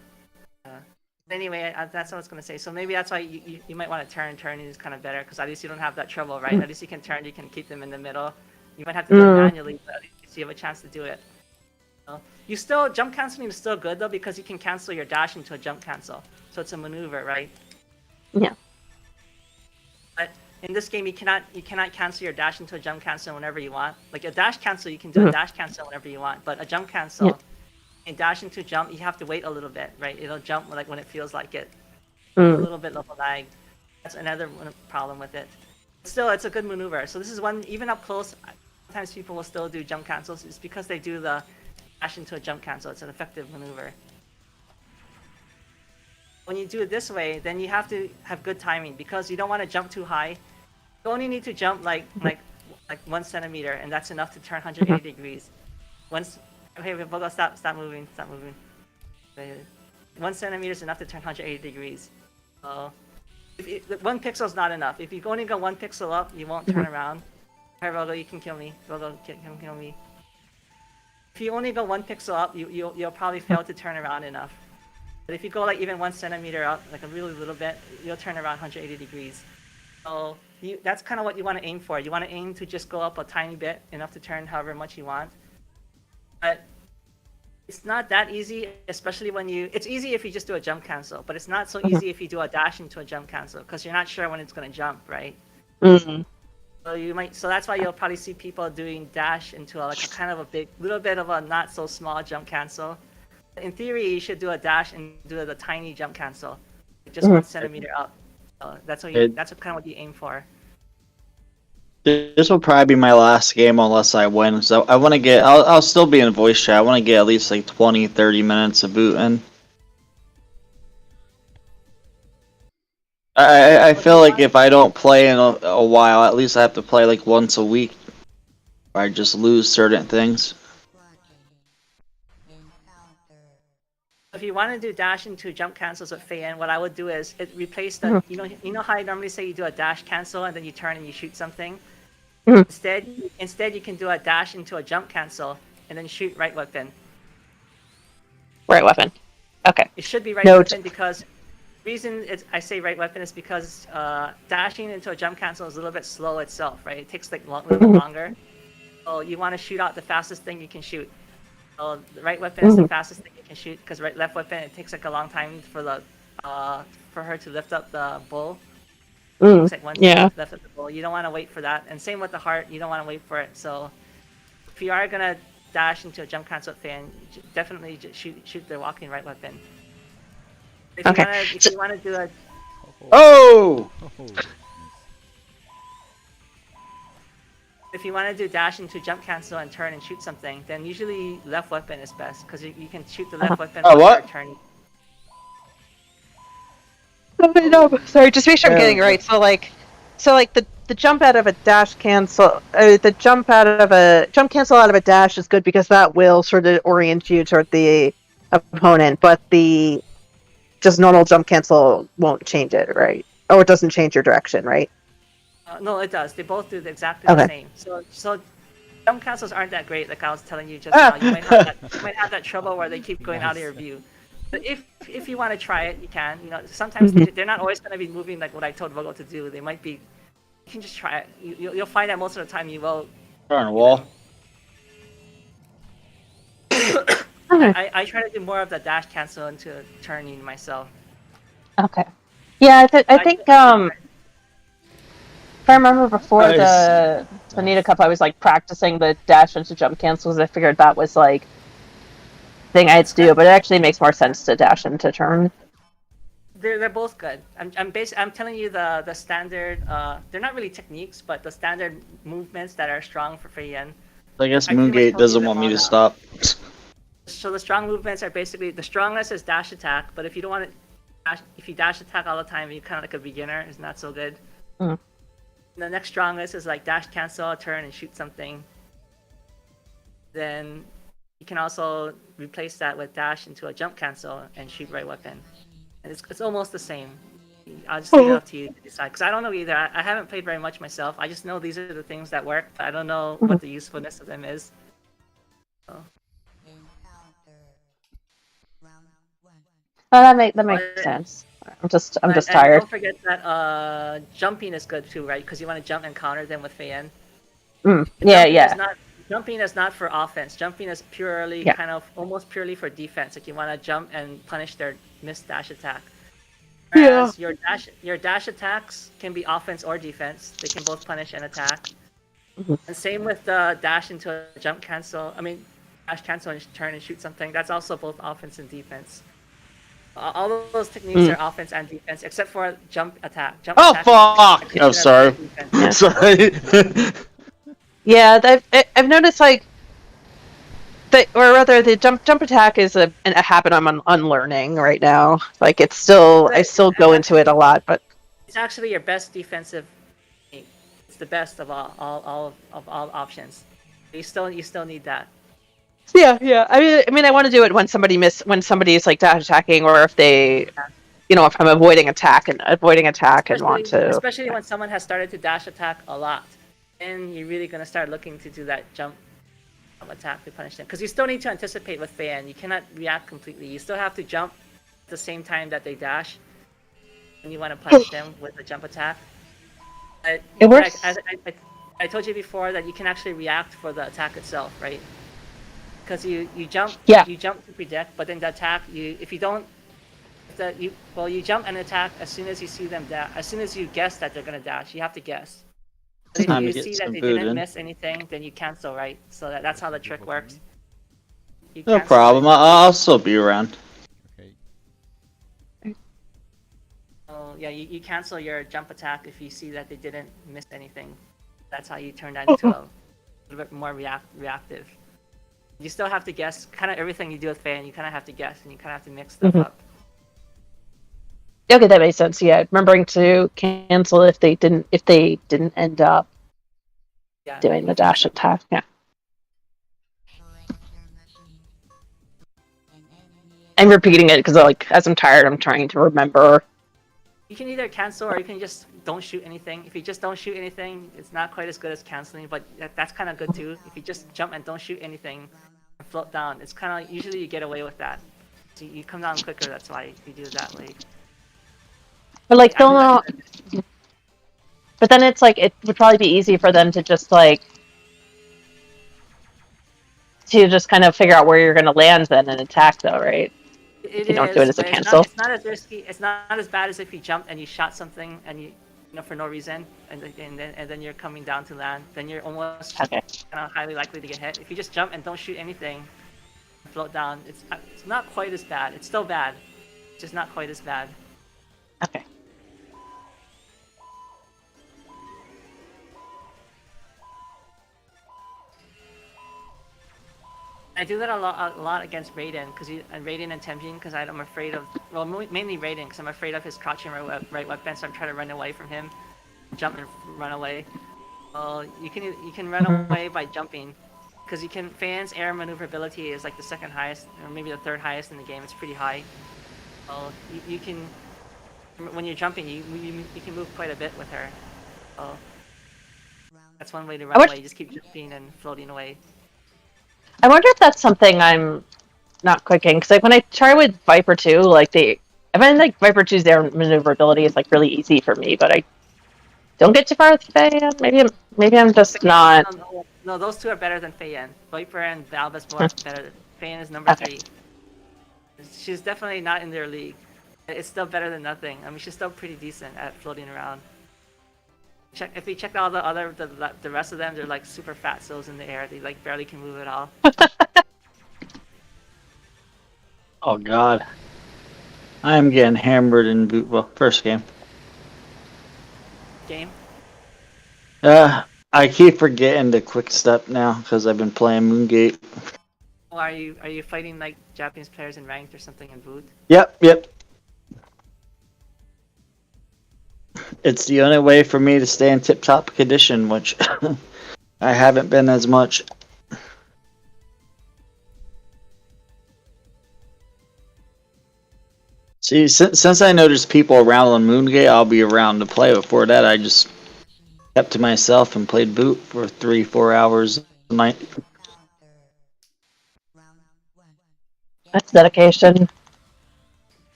Anyway, that's what I was gonna say. So maybe that's why you might want to turn. Turning is kind of better because at least you don't have that trouble, right? At least you can turn. You can keep them in the middle. You might have to do it manually, but at least you have a chance to do it. You still jump canceling is still good though because you can cancel your dash into a jump cancel. So it's a maneuver, right? Yeah. But in this game, you cannot cancel your dash into a jump cancel whenever you want. Like a dash cancel, you can do a dash cancel whenever you want, but a jump cancel, and dash into jump, you have to wait a little bit, right? It'll jump like when it feels like it. A little bit of a lag. That's another problem with it. Still, it's a good maneuver. So this is one even up close. Sometimes people will still do jump cancels. It's because they do the dash into a jump cancel. It's an effective maneuver. When you do it this way, then you have to have good timing because you don't want to jump too high. You only need to jump like 1 centimeter, and that's enough to turn 180 degrees. Okay, Bogo, stop moving. 1 centimeter is enough to turn 180 degrees. If 1 pixel is not enough. If you only go 1 pixel up, you won't turn around. Alright, Bogo, you can kill me. Bogo, kill me. If you only go 1 pixel up, you'll probably fail to turn around enough. But if you go like even 1 centimeter up, like a really little bit, you'll turn around 180 degrees. So that's kind of what you want to aim for. You want to aim to just go up a tiny bit, enough to turn however much you want. But it's not that easy, especially when it's easy if you just do a jump cancel, but it's not so easy if you do a dash into a jump cancel, because you're not sure when it's going to jump, right? So that's why you'll probably see people doing dash into a kind of a big, little bit of a not so small jump cancel. In theory, you should do a dash and do a tiny jump cancel, just 1 centimeter up. So that's kind of what you aim for. This will probably be my last game unless I win. So I want to get. I'll still be in voice chat. I want to get at least like 20, 30 minutes of boot in. I feel like if I don't play in a while, at least I have to play like once a week. Or I just lose certain things. If you want to do dash into jump cancels with Fei Yin, what I would do is replace the you know how I normally say you do a dash cancel and then you turn and you shoot something. Instead you can do a dash into a jump cancel and then shoot right weapon. Right weapon. Okay. It should be right Note. weapon because reason I say right weapon is because dashing into a jump cancel is a little bit slow itself, right? It takes like a little bit longer. So you want to shoot out the fastest thing you can shoot. So the right weapon is the fastest thing you can shoot because left weapon it takes like a long time for the for her to lift up the bull. It takes like 1 second Yeah. to lift up the bull. You don't want to wait for that. And same with the heart, you don't want to wait for it. So if you are gonna dash into a jump cancel fan, definitely just shoot the walking right weapon. If Okay. you wanna do a Oh! Oh, if you want to do dash into jump cancel and turn and shoot something, then usually left weapon is best because you can shoot the left weapon Oh, while what? you're turning. Okay, no, sorry, just make sure I'm getting it Yeah. right. So like the jump out of a dash cancel, the jump cancel out of a dash is good because that will sort of orient you toward the opponent, but the just normal jump cancel won't change it, right? Or it doesn't change your direction, right? No, it does. They both do exactly the Okay. same. So jump cancels aren't that great. Like I was telling you just now, you might have that trouble where they keep going out of your view. But if you want to try it, you can. You know, sometimes they're not always going to be moving like what I told Vogo to do. They might be. You can just try it. You'll find that most of the time you will. Turn a wall. I try to do more of the dash cancel into turning myself. Okay. Yeah, I think if I remember before Nice. the Bonita Cup, I was like practicing the dash into jump cancels. I figured that was like thing I had to do, but it actually makes more sense to dash into turn. They're both good. I'm telling you the standard. They're not really techniques, but the standard movements that are strong for Fei Yan. I guess I pretty much Moongate told you doesn't them want me all to now. stop. So the strong movements are basically the strongest is dash attack, but if you don't want to, if you dash attack all the time, you're kind of like a beginner. It's not so good. Mm. The next strongest is like dash cancel, turn and shoot something. Then you can also replace that with dash into a jump cancel and shoot right weapon. And it's almost the same. I'll just leave it up to you to decide because I don't know either. I haven't played very much myself. I just know these are the things that work, but I don't know what the usefulness of them is. So. Round 1. Oh, that makes sense. I'm just And tired. don't forget that jumping is good too, right? Because you want to jump and counter them with Fei Yan. Jumping is not for offense. Jumping is purely kind of almost purely for defense. Like you want to jump and punish their missed dash attack. Whereas your dash attacks can be offense or defense. They can both punish and attack. And same with the dash into a jump cancel. I mean, dash cancel and turn and shoot something. That's also both offense and defense. All of those techniques are offense and defense, except for jump attack. Jump Oh attack fuck! is Oh sorry. defense. Sorry. Yeah, I've noticed like or rather the jump attack is a habit I'm unlearning right now. Like it's still I still go into it a lot, but It's actually your best defensive technique. It's the best of all options. You still need that. yeah. I mean I want to do it when somebody is like dash attacking, or if they, if I'm avoiding attack and want to. Especially when someone has started to dash attack a lot, then you're really gonna start looking to do that jump attack to punish them. Because you still need to anticipate with Fei Yan. You cannot react completely. You still have to jump at the same time that they dash, and you want to punish them with the jump attack. But It works. I told you before that you can actually react for the attack itself, right? Because you jump, Yeah. you jump to predict, but then the attack, you jump and attack as soon as you see them as soon as you guess that they're gonna dash. You have to guess. But Time if to you get see that some they food didn't in. miss anything, then you cancel, right? So that's how the trick works. You No cancel problem. it. I'll still be around. Okay. So yeah, you cancel your jump attack if you see that they didn't miss anything. That's how you turn that into a little bit more reactive. You still have to guess kind of everything you do with Fei Yan. You kind of have to guess, and you kind of have to mix stuff up. Okay, that makes sense. Yeah, remembering to cancel if they didn't end up doing the dash attack. Yeah, I'm repeating it because as I'm tired, I'm trying to remember. You can either cancel or you can just don't shoot anything. If you just don't shoot anything, it's not quite as good as canceling, but that's kind of good too. If you just jump and don't shoot anything and float down, it's kind of usually you get away with that. So you come down quicker. That's why you do it that way. But like, I they'll do know. that. But then it's like it would probably be easy for them to just like kind of figure out where you're going to land then and attack, though, right? It You don't do it is, as a but cancel. it's not as risky. It's not as bad as if you jumped and you shot something and you know for no reason and then you're coming down to land. Then you're almost Okay. kind of highly likely to get hit. If you just jump and don't shoot anything, float down, it's not quite as bad. It's still bad, just not quite as bad. Okay. I do that a lot against Raiden, and Raiden and Temjin, because I'm afraid of, well, mainly Raiden, because I'm afraid of his crouching right weapon, so I'm trying to run away from him, jump and run away. Well, you can run away by jumping, because you can. Fan's air maneuverability is like the second highest, or maybe the third highest in the game. It's pretty high. Well, you can, when you're jumping, you can move quite a bit with her. Oh, that's one way to run away. You just keep jumping and floating away. I wonder if that's something I'm not clicking, because like when I try with Viper 2, like I find like Viper 2's their maneuverability is like really easy for me, but I don't get too far with Faye. Maybe I'm just not. No, those two are better than Feiyan. Viper and Balbus both better. Feiyan is number Okay. 3. She's definitely not in their league. It's still better than nothing. I mean, she's still pretty decent at floating around. If we check all the rest of them, they're like super fat souls in the air. They like barely can move at all. Oh god. I am getting hammered in boot. Well, first game. Game. I keep forgetting the quick step now because I've been playing Moongate. Well, are you fighting like Japanese players in ranked or something in boot? Yep. It's the only way for me to stay in tip-top condition, which I haven't been as much. See, since I know there's people around on Moongate, I'll be around to play. Before that, I just kept to myself and played boot for 3-4 hours a night. Round 1. That's dedication.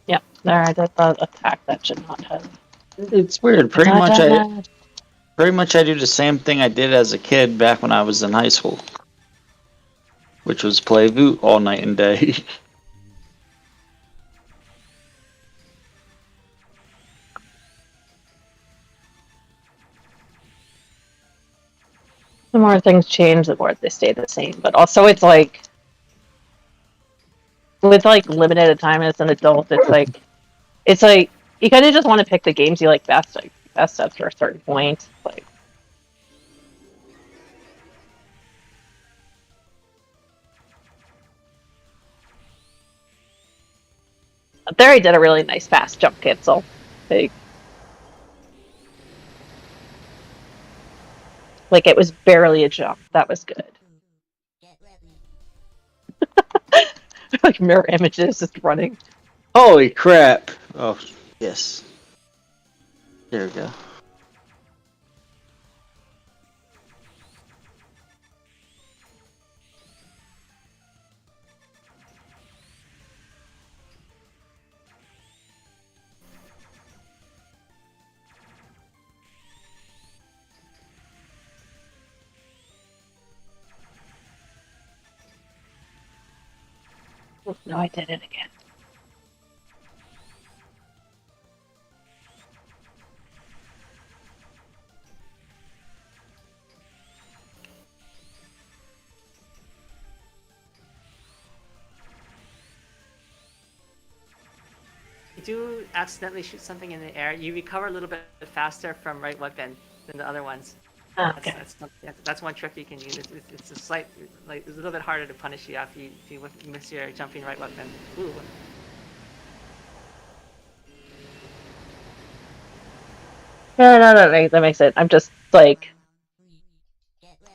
Yep, there I did the attack that should not have. It's weird. Pretty much I do the same thing I did as a kid back when I was in high school, which was play boot all night and day. The more things change, the more they stay the same. But also, it's like with like limited time as an adult, it's like you kind of just want to pick the games you like best, like best after a certain point. Like, there, he did a really nice fast jump cancel. Like it was barely a jump. That was good. Get ready. Like mirror images just running. Holy crap! Oh, yes. There we go. No, I did it again. If you do accidentally shoot something in the air, you recover a little bit faster from right weapon than the other ones. Okay. That's one trick you can use. It's a slight, like it's a little bit harder to punish you if you miss your jumping right weapon. Ooh. No, that makes it. I'm just like,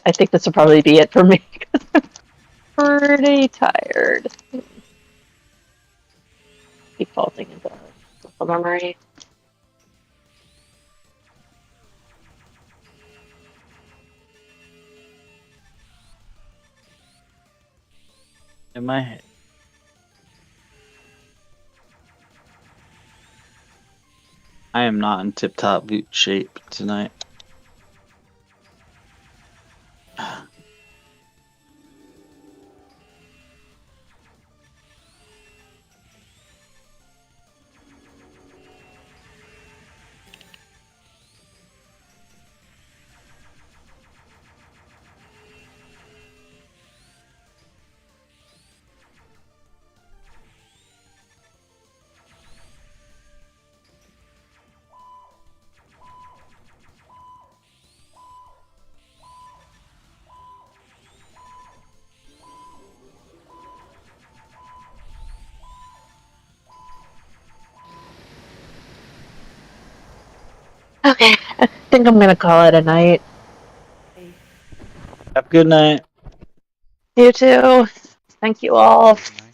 I think this will probably be it for me. I'm pretty tired. Defaulting into muscle memory. Am I? I am not in tip-top boot shape tonight. Okay, I think I'm gonna call it a night. Hey, Have a good night. You too. Thank you all. Good night.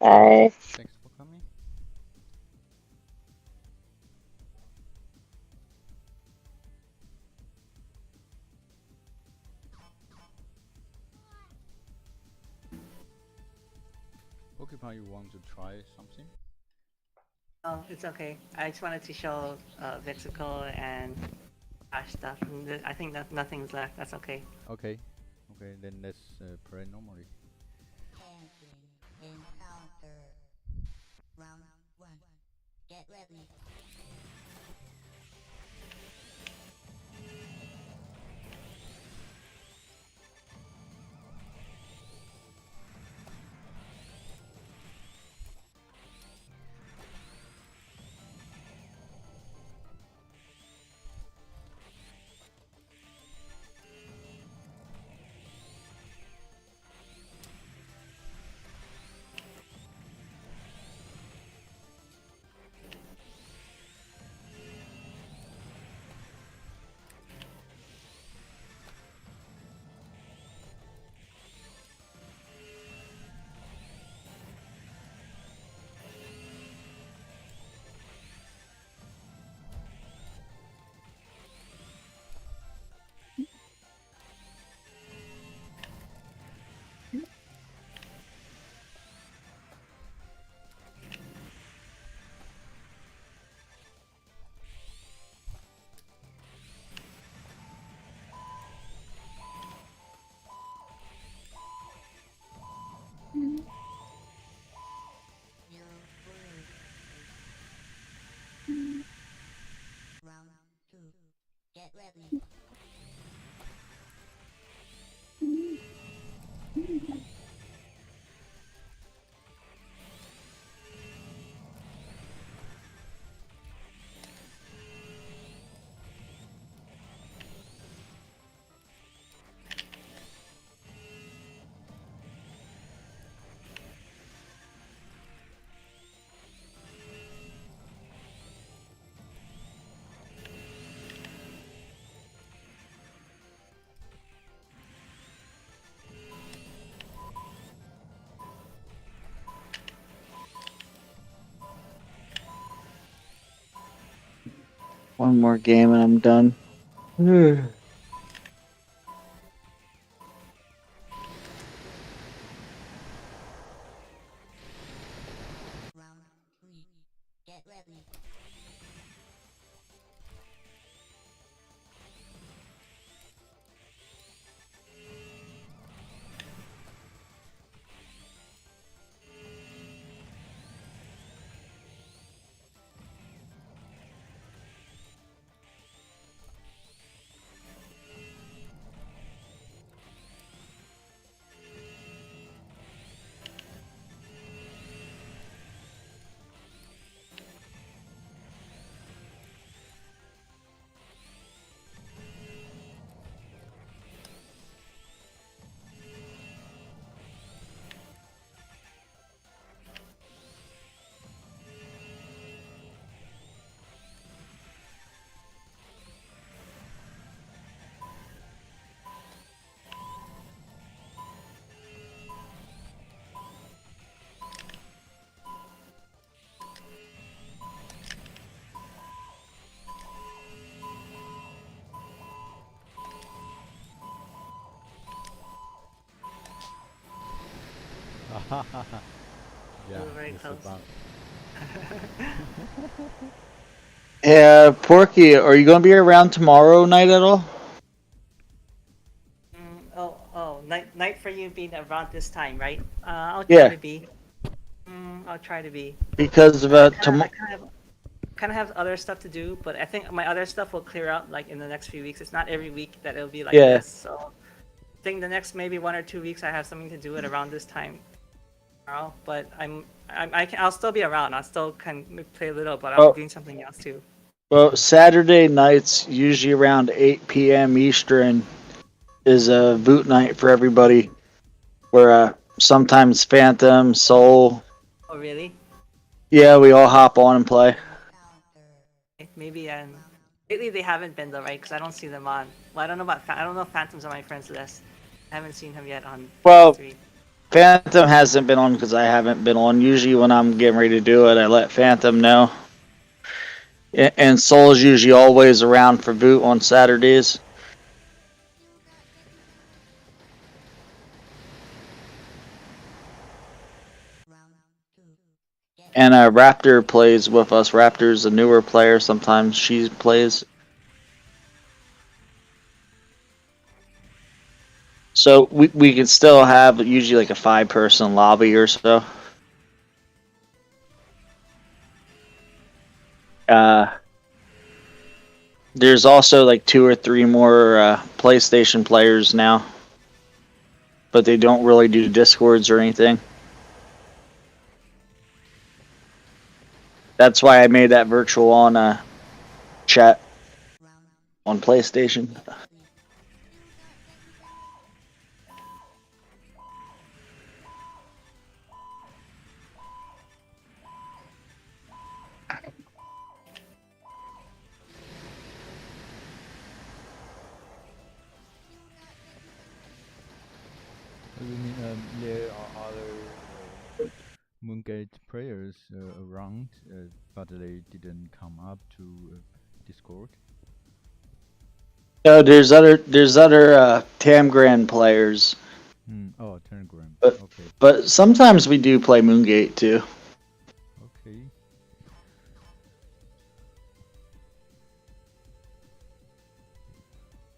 Bye. Thanks for coming. Porcupine, you want to try something? oh, it's okay. I just wanted to show Vixical and Ash stuff. And I think that nothing's left. That's okay. Okay. Okay, then let's pray normally. Entering encounter. Round 1. Get ready. Zero word. Round 2. Get ready. One more game and I'm done. Round 3. Get ready. Yeah, Ooh, very it's close. about. Yeah, Porky, are you gonna be around tomorrow night at all? Oh, night for you being around this time, right? I'll try Yeah, to be. I'll try to be. because of I kind of, I tomorrow. kind of have other stuff to do, but I think my other stuff will clear out like in the next few weeks. It's not every week that it'll be like Yeah. this. So I think the next maybe 1 or 2 weeks I have something to do at around this time. But I'll still be around. I'll still can play a little, but I'll be Oh, doing something else too. well, Saturday nights, usually around 8 p.m. Eastern, is a boot night for everybody. Where sometimes Phantom, Soul, Oh really? yeah, we all hop on and play. Maybe lately they haven't been though, right? Because I don't see them on. Well, I don't know about I don't know if Phantom's on my friends list. I haven't seen him yet on Well, PS3. Phantom hasn't been on because I haven't been on. Usually, when I'm getting ready to do it, I let Phantom know. And Soul's usually always around for boot on Saturdays. And Raptor plays with us. Raptor's a newer player. Sometimes she plays. So we can still have usually like a 5-person lobby or so. Uh, there's also like 2 or 3 more PlayStation players now, but they don't really do Discords or anything. That's why I made that virtual on chat on PlayStation. What do you mean? There are other Moongate players around, but they didn't come up to Discord. No, there's other Tamgran players, Oh, Telegram. but Okay. but sometimes we do play Moongate too. Okay.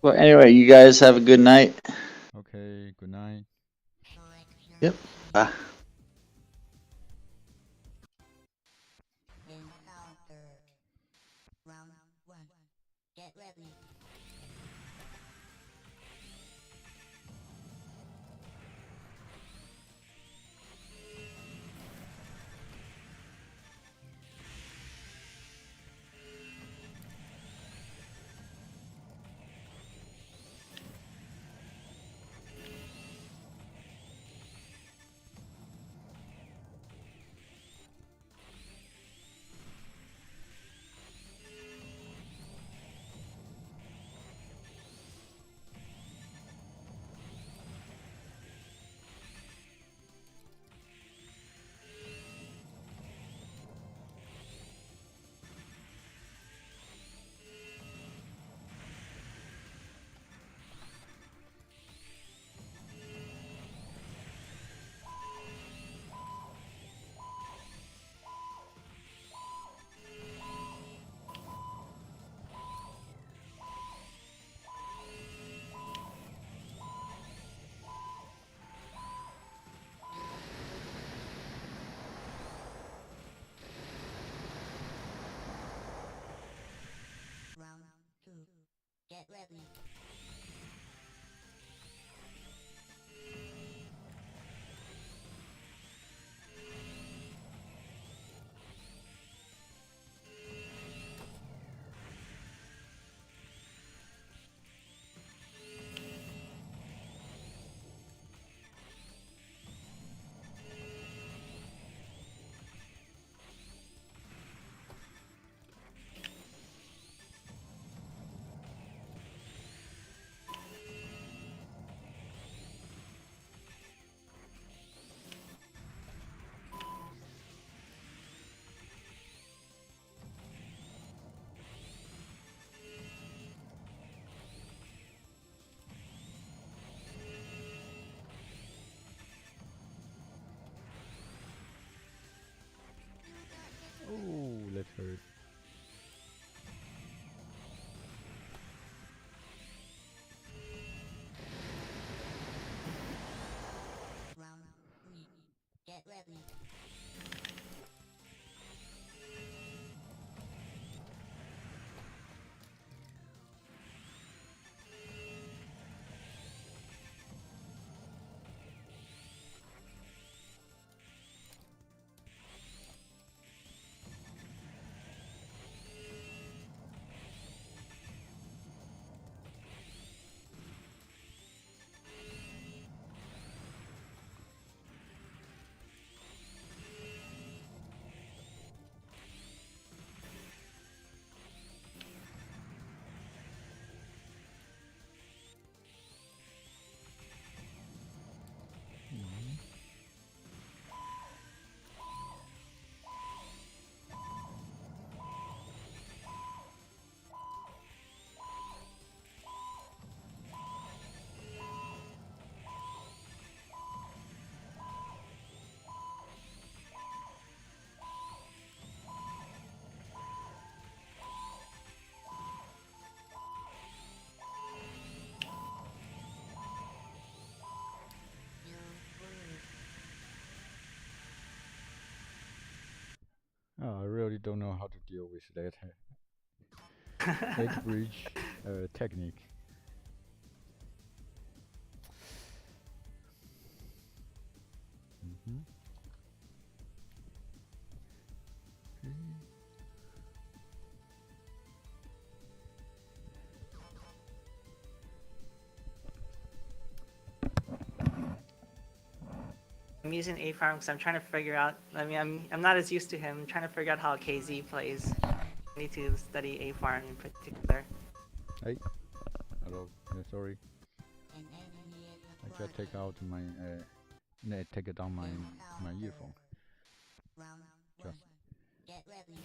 Well, anyway, you guys have a good night. Okay. Good night. Yep. Bye. Encounter. Round 1. Get ready. Round 2. Get ready. Heard. Round 3. Get ready. Oh, I really don't know how to deal with that egg bridge technique. Mm-hmm. I'm using A farm because I'm trying to figure out. I mean, I'm not as used to him. I'm trying to figure out how KZ plays. I need to study A farm in particular. Hey, hello. Sorry, An enemy in I the just take out my take down my earphone. Round 1. Just Get ready.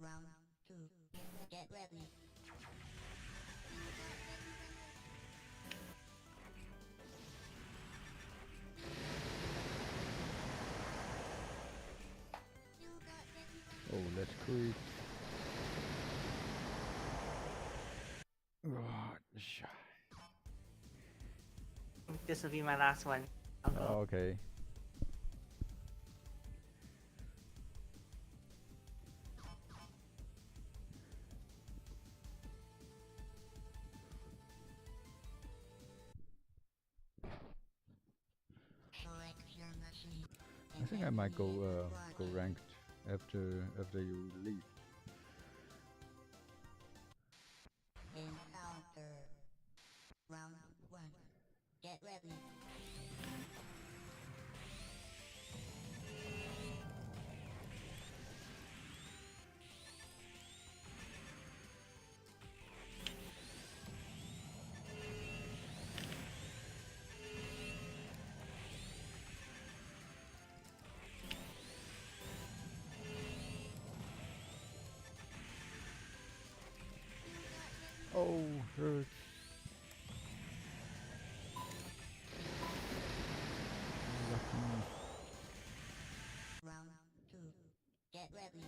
Round 2. Get ready. oh, let's quit. Ah, This will be my last one. I'll go. okay. Select your machine. I think I might go ranked after you leave. Encounter. Round 1. Get ready. Oh, hurts. Lucky. Round 2. Get ready.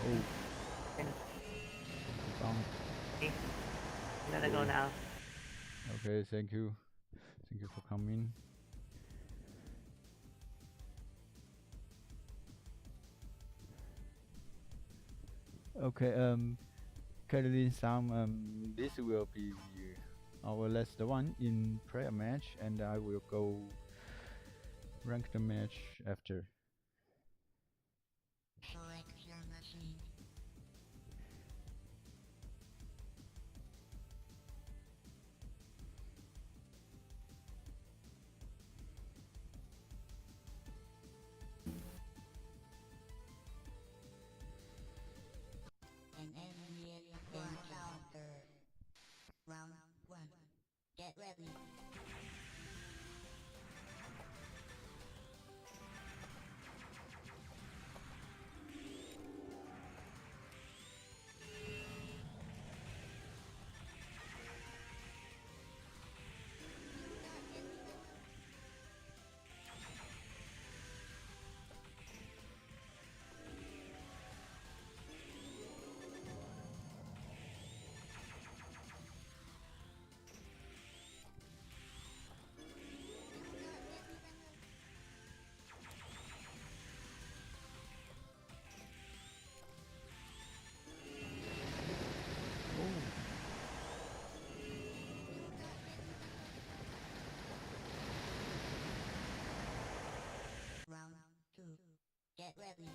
Oh, bump. I'm gonna go now. Okay, thank you. Thank you for coming. Okay, Caroline Sam, this will be our last one in prayer match, and I will go rank the match after. Select your machine. An enemy encounter. Round 1. Get ready. Round 2. Get ready.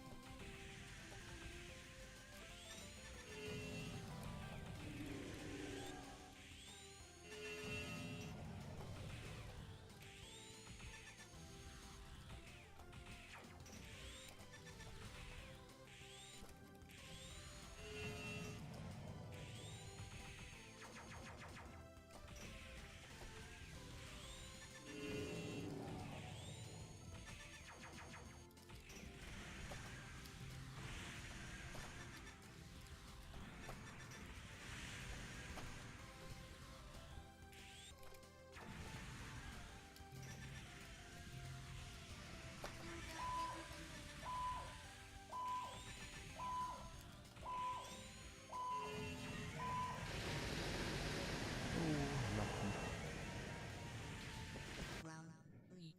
Round 3.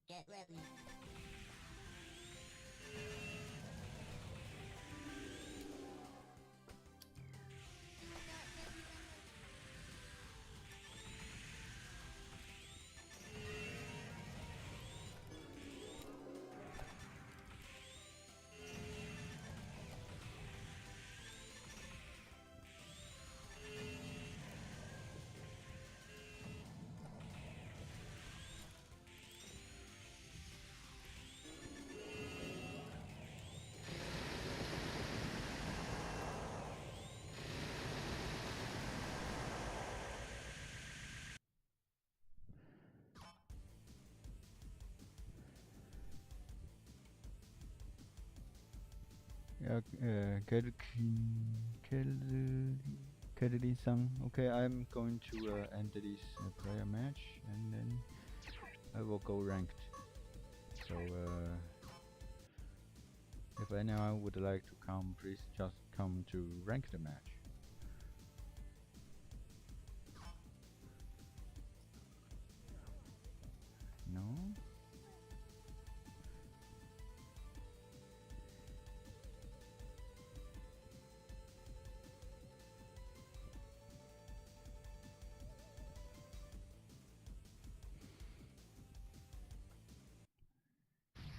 Get ready. Yeah, Caroline-san. Okay, I'm going to end this prayer match, and then I will go ranked. So if anyone would like to come, please just come to rank the match. No?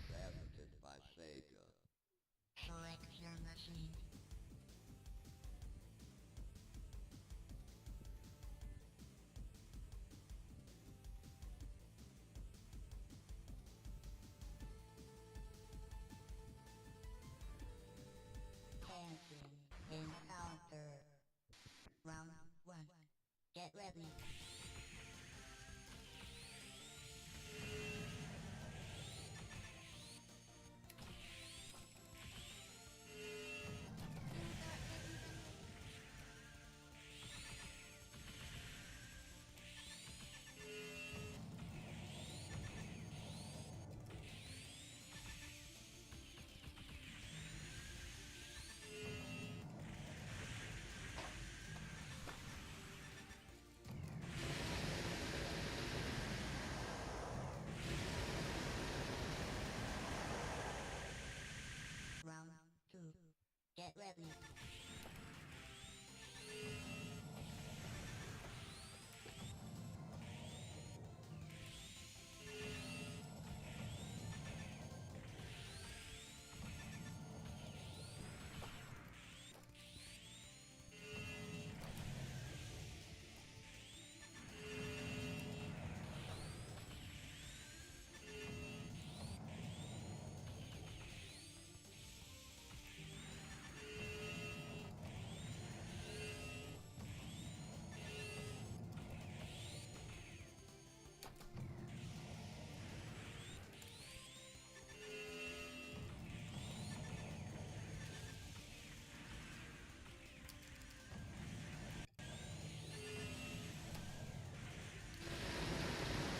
Patented by Sega. Select your machine. Champion encounter. Round 1. Get ready. Get ready.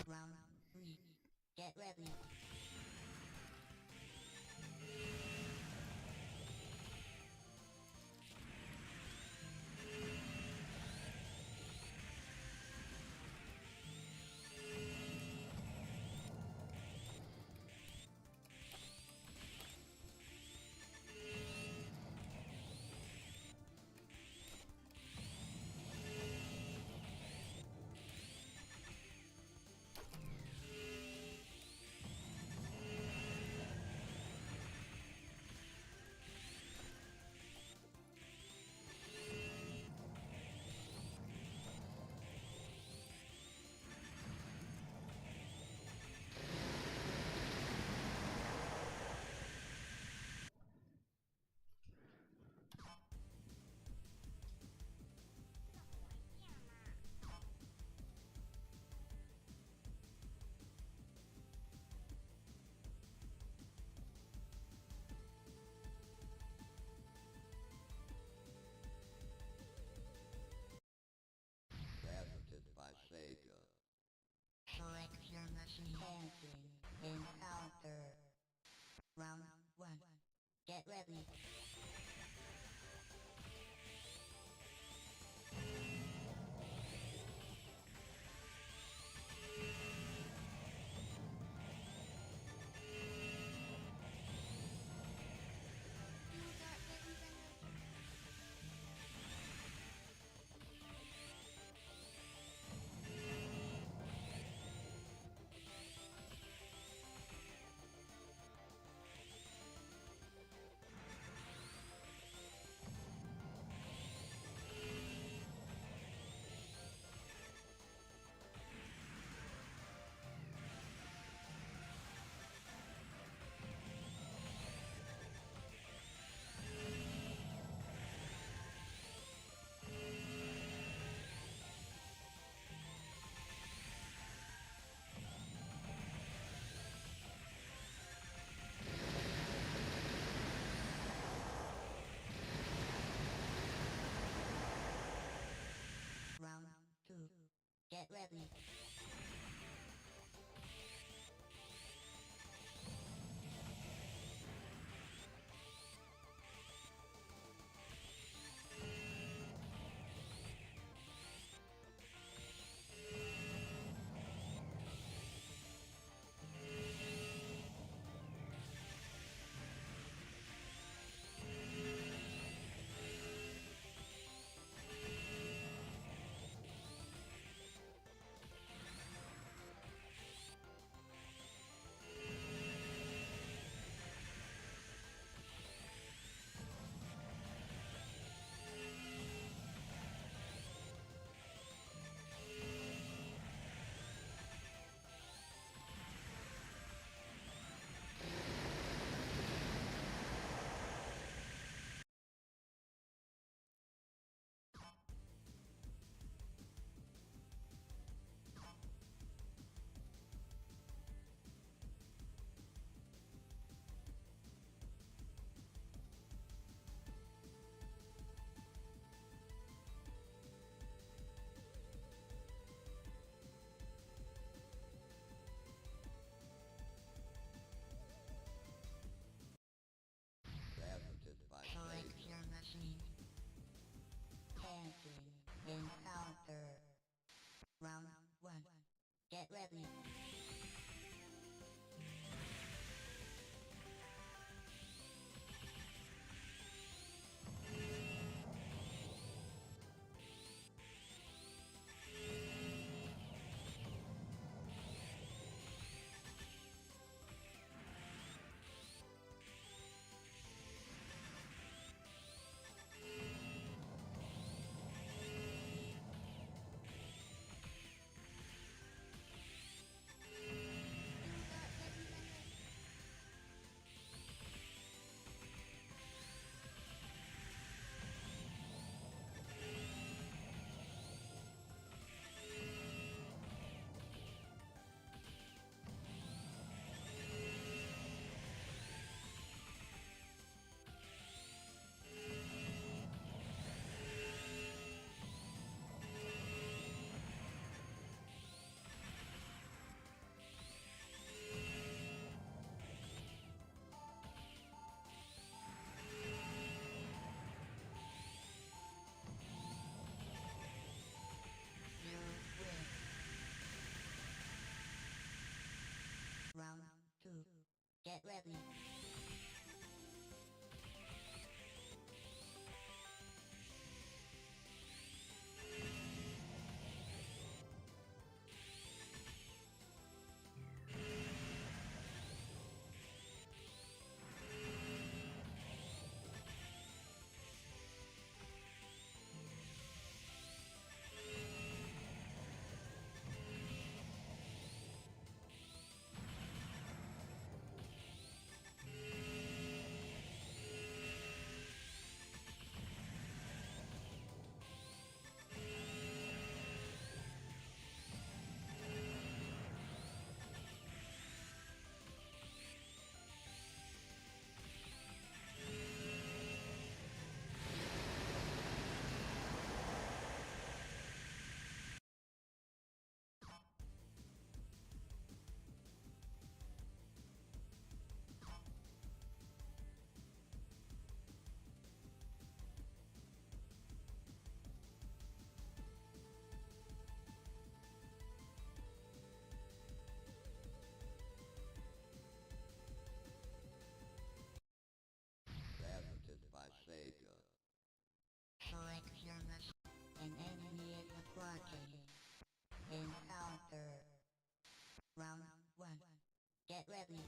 Round 3. Get ready. Patented by Sega. Select your machine. Champion. Encounter. Round 1. Get ready. Round 2. Get ready. Patented by Select Sega. your machine. Champion. Encounter. Round 1. Get ready. Get ready. Presented by Sega. Select your machine. An enemy is approaching. Encounter. Round 1. Get ready.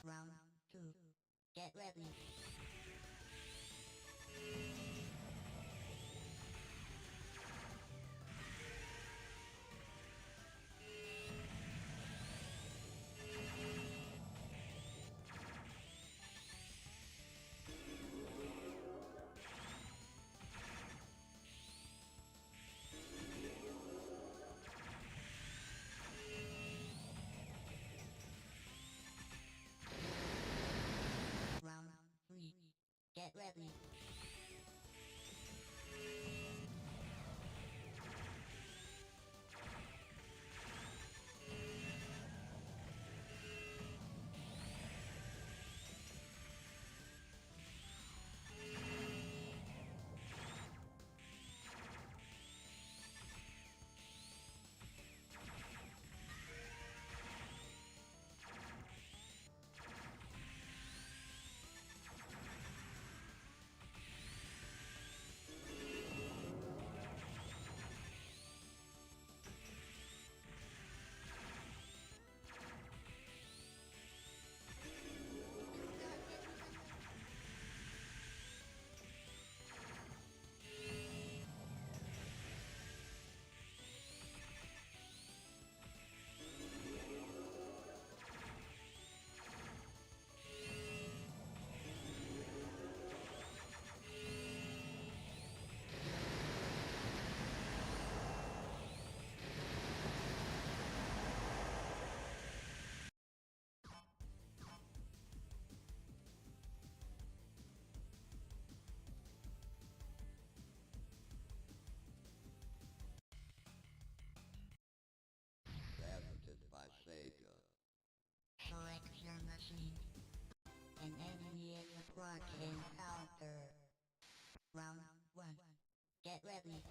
Round 2. Get ready. Round 3. Get ready. Presented by Sega. Select your machine. An enemy is approaching. Encounter. Round 1. Get ready.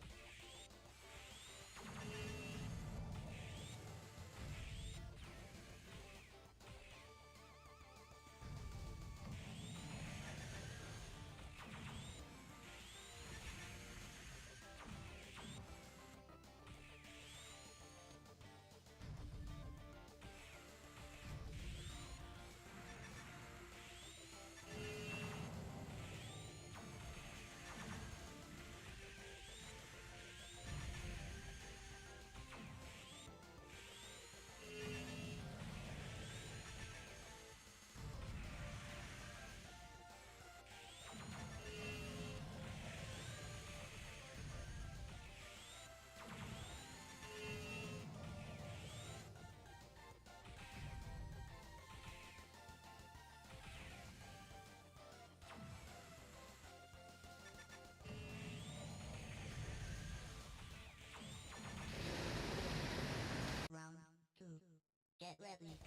Get ready.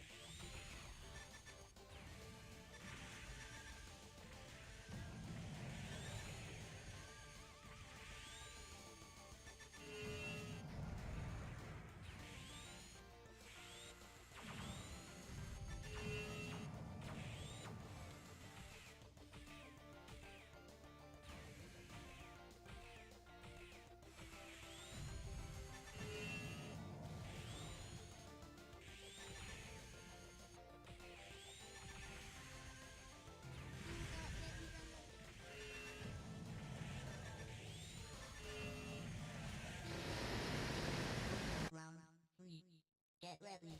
Round 3. Get ready.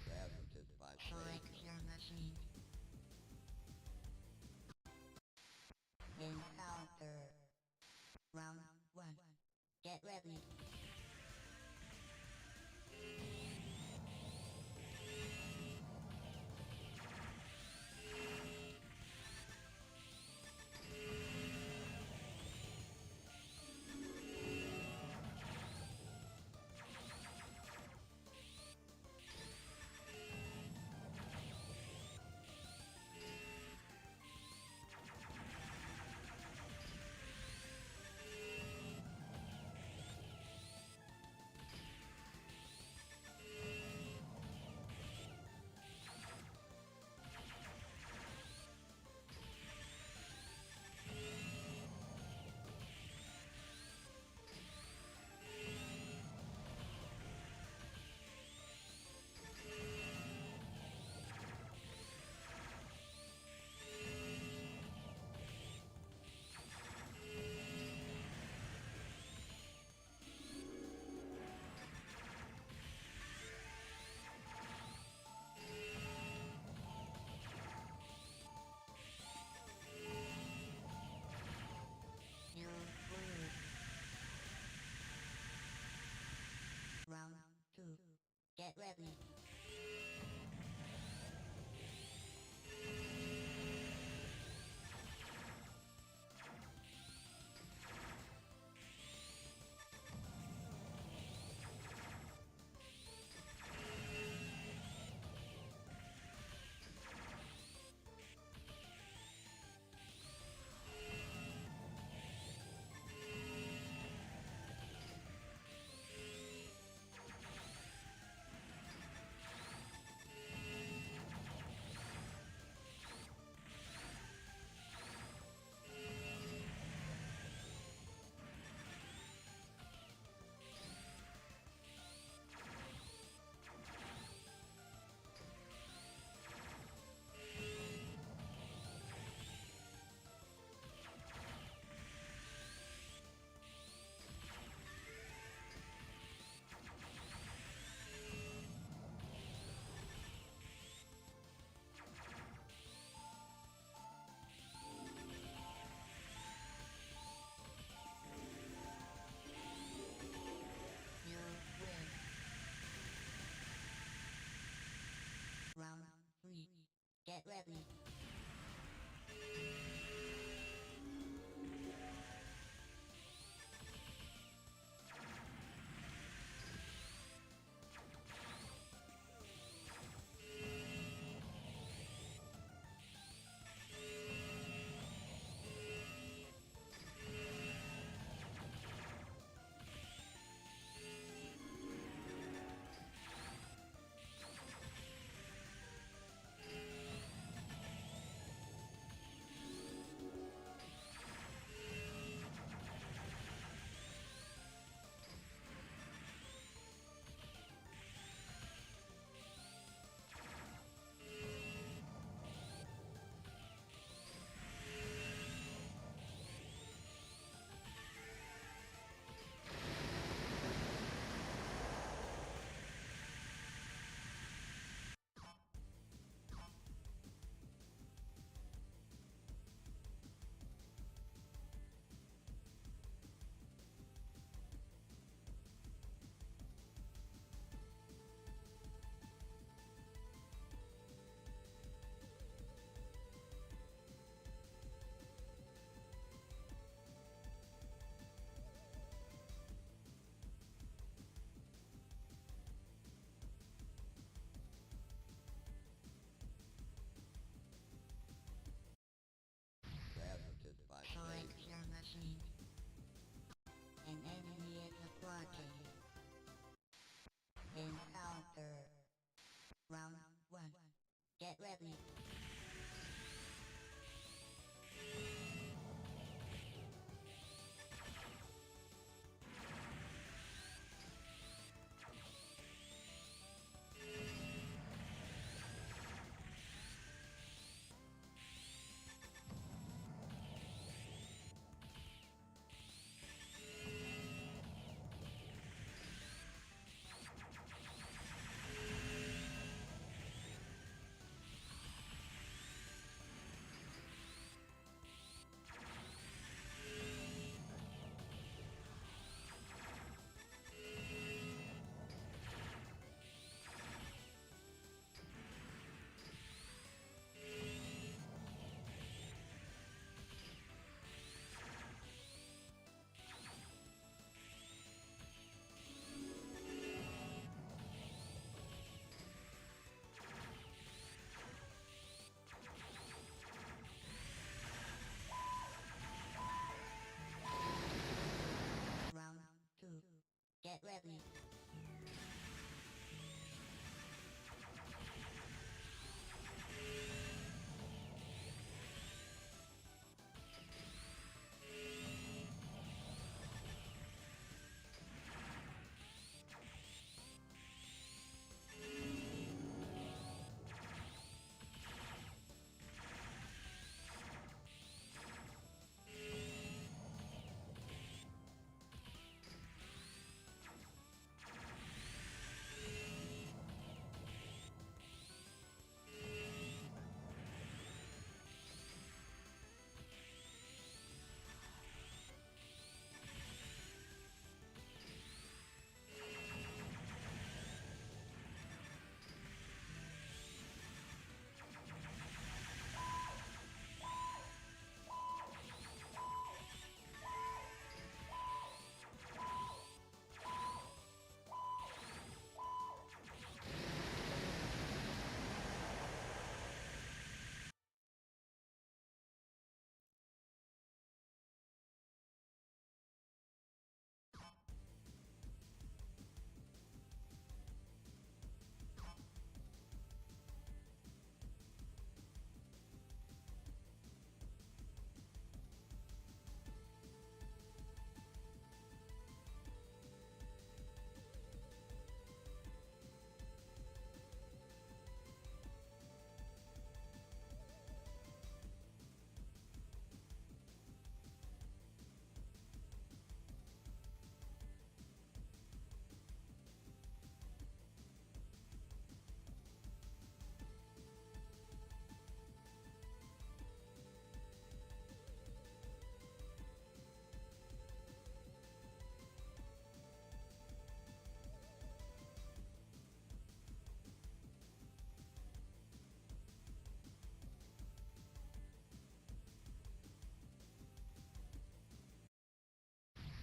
Sabotage by Select Sega. your machine. Encounter. Round 1. Get ready. You win. Round 2. Get ready. You win. Round 3. Get ready. ready. Round 2. Get ready.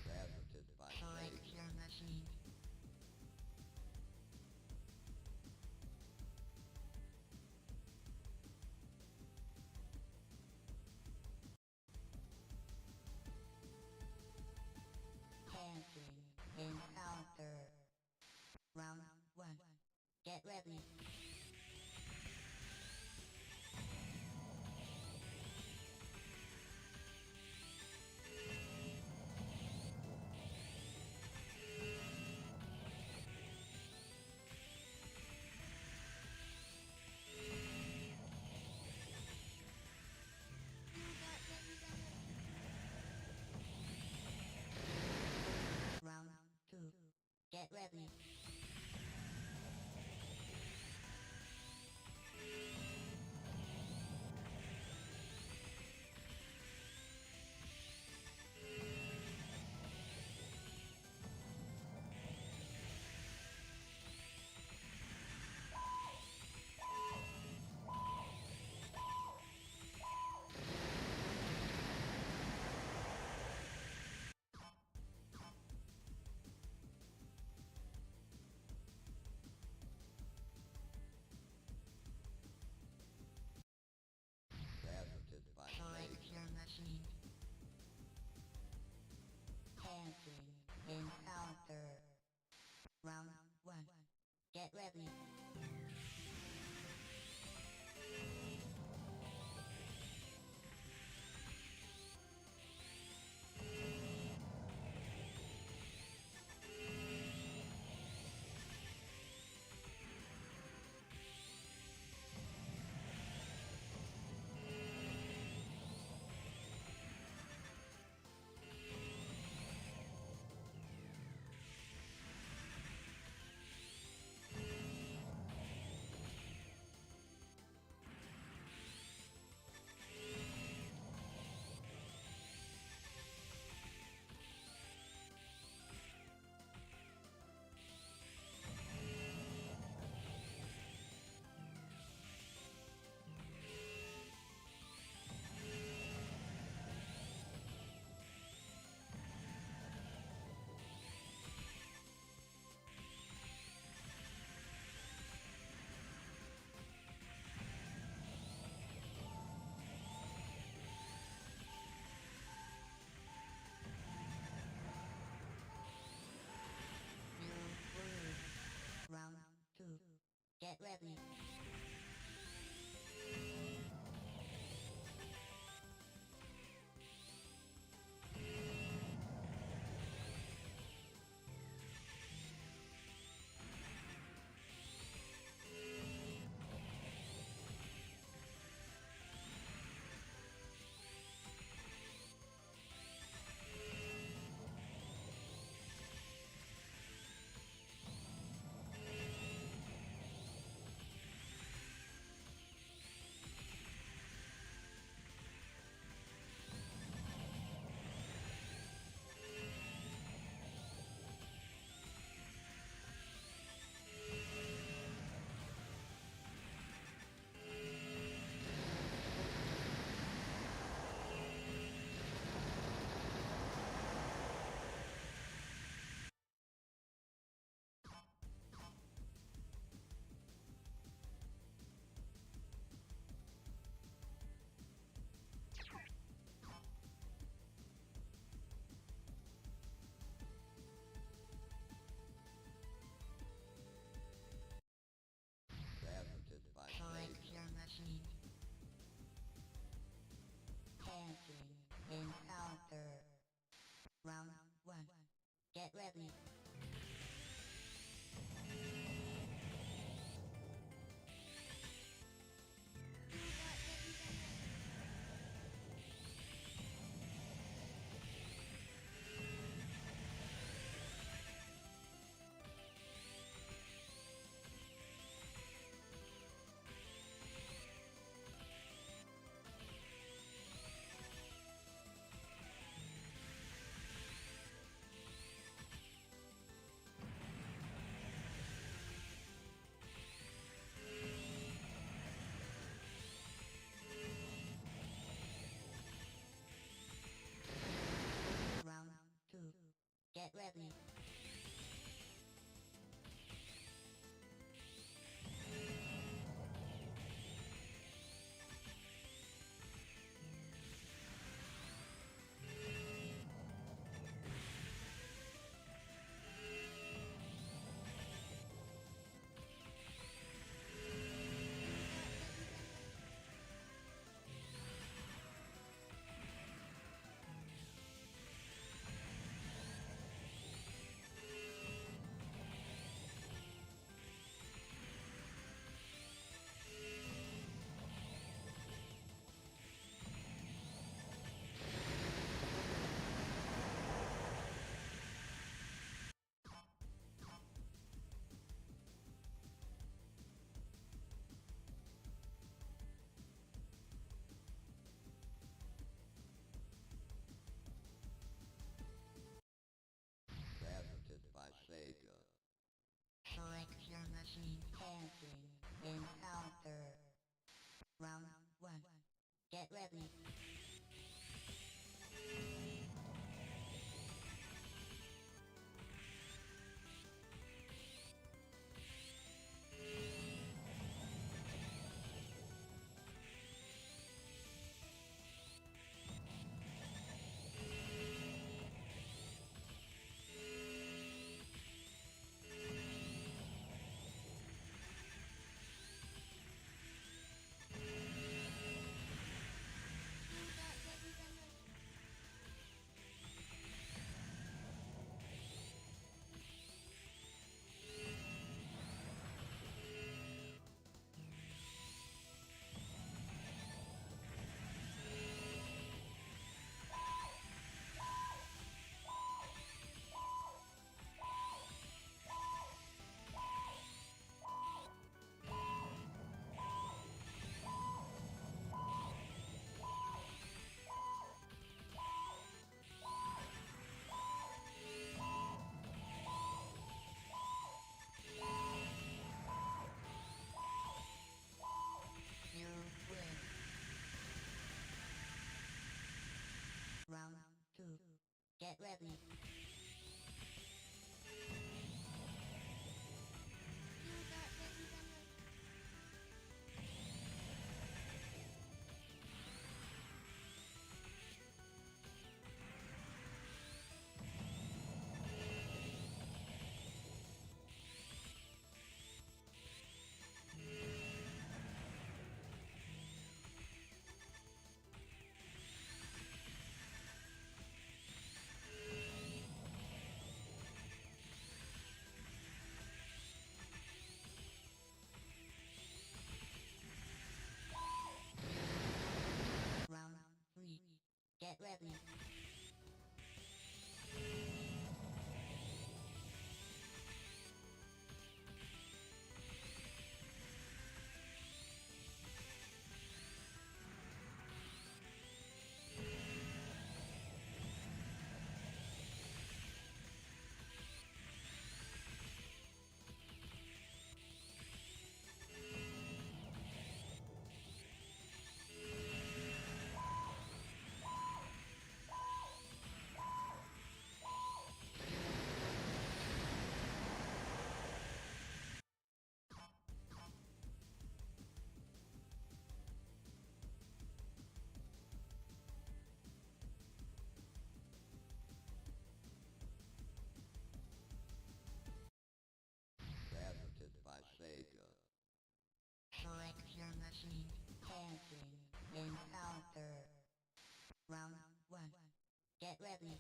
Fabricated by Select Lady. your machine. Cancel. Encounter. Round 1. Get ready. Round 2. Get ready. Get ready. Ravaged by Select Sega. your machine. Canceling. Encounter. Round 1. Get ready. Round 2. Get ready. Ravaged by Sega. Select your machine. Canceling. Encounter. Round 1. Get ready. You win. Round 2. Get ready. Get ready. Savages by Sega. Select your machine. Dancing. Encounter. Round 1. Get ready.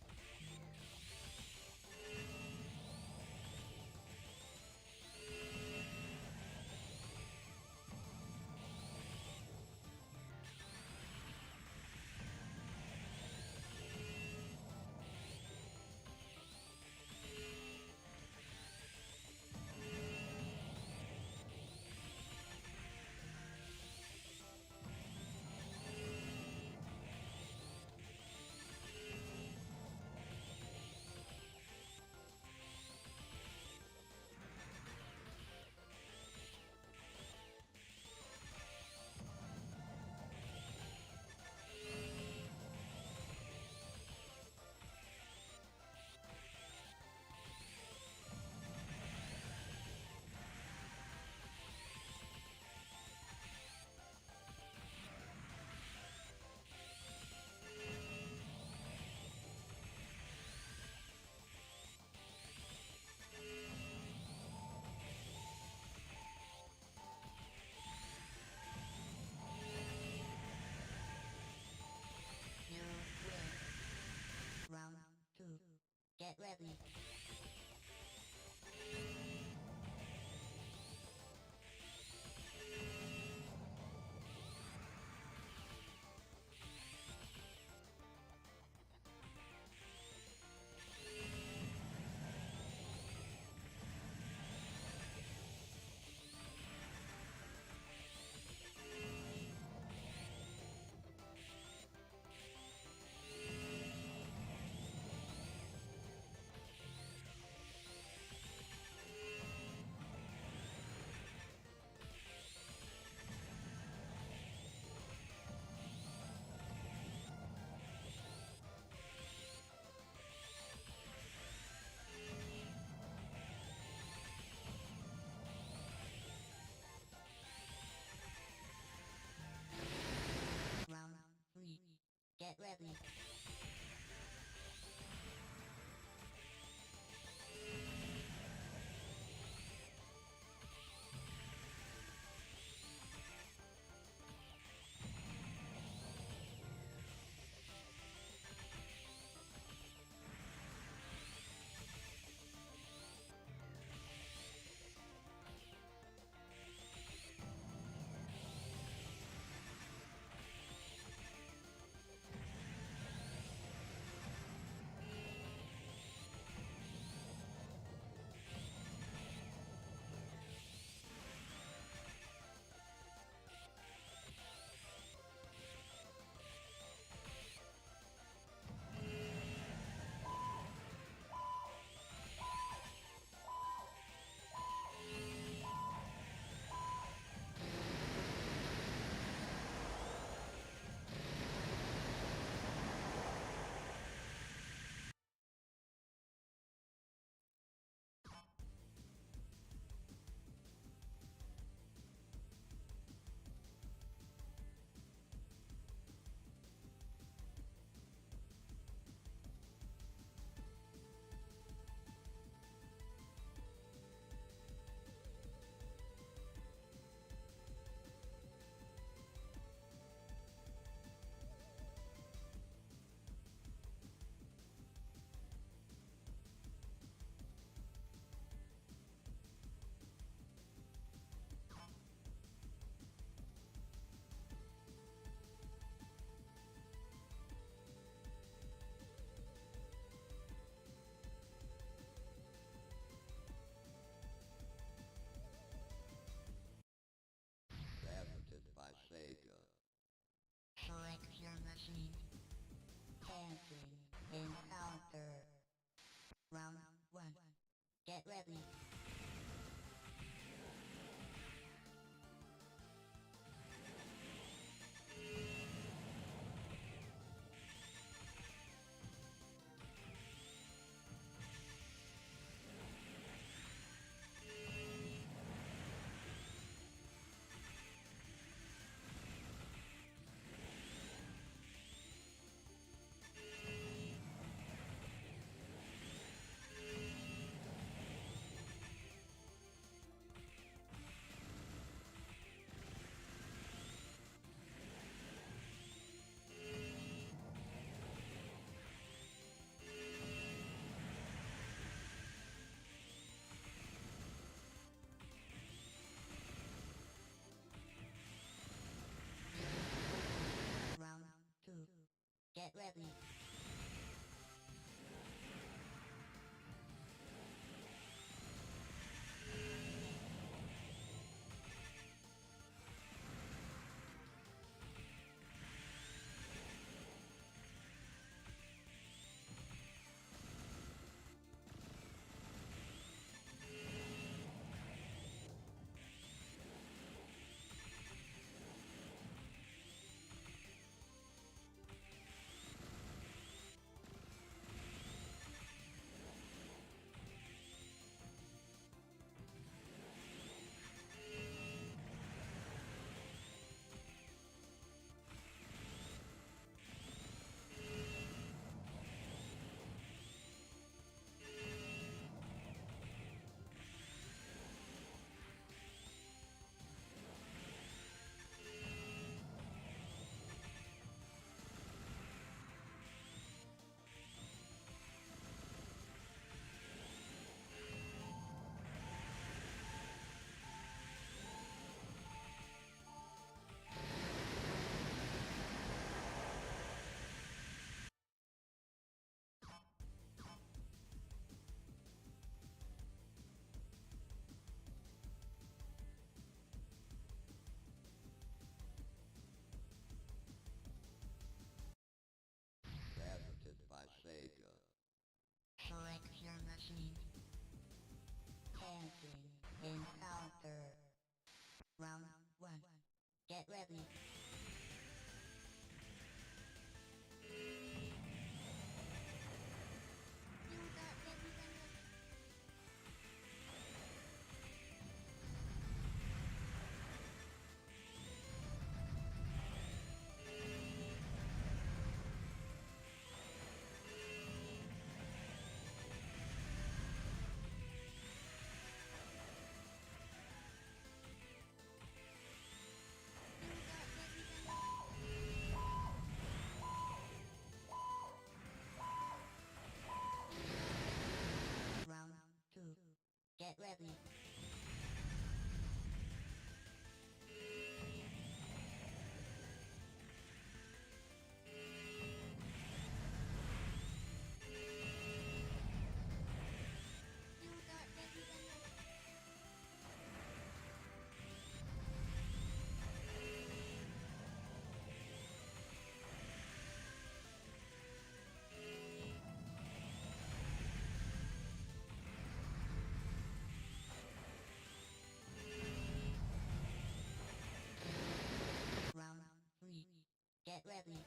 You win. Round 2. Get ready. Select your machine. Camping. Encounter. Round 1. Get ready. Round 2. Get ready. Fabricated by Sega. Select your machine. Camping. Encounter. Round 1. Get ready. Round 2. Get ready. Round 3. Get ready.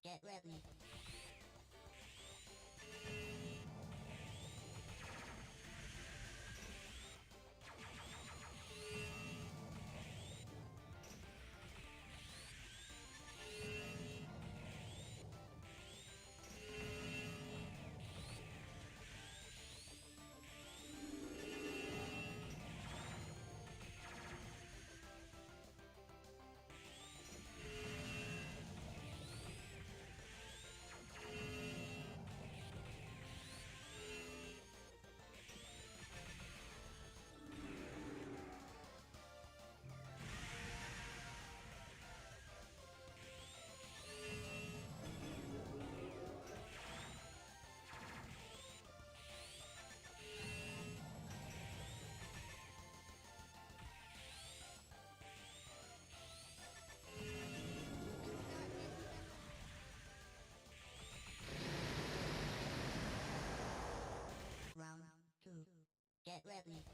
Get ready. Round 2. Get ready.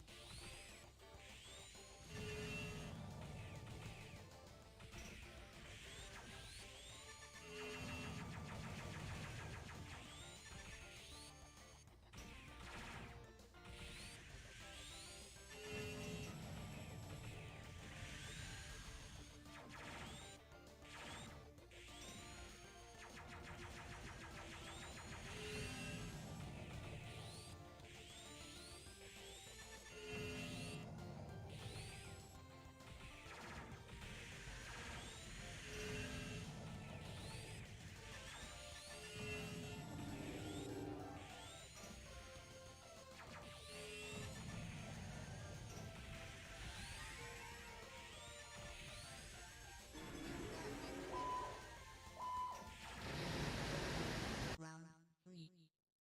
Round 3.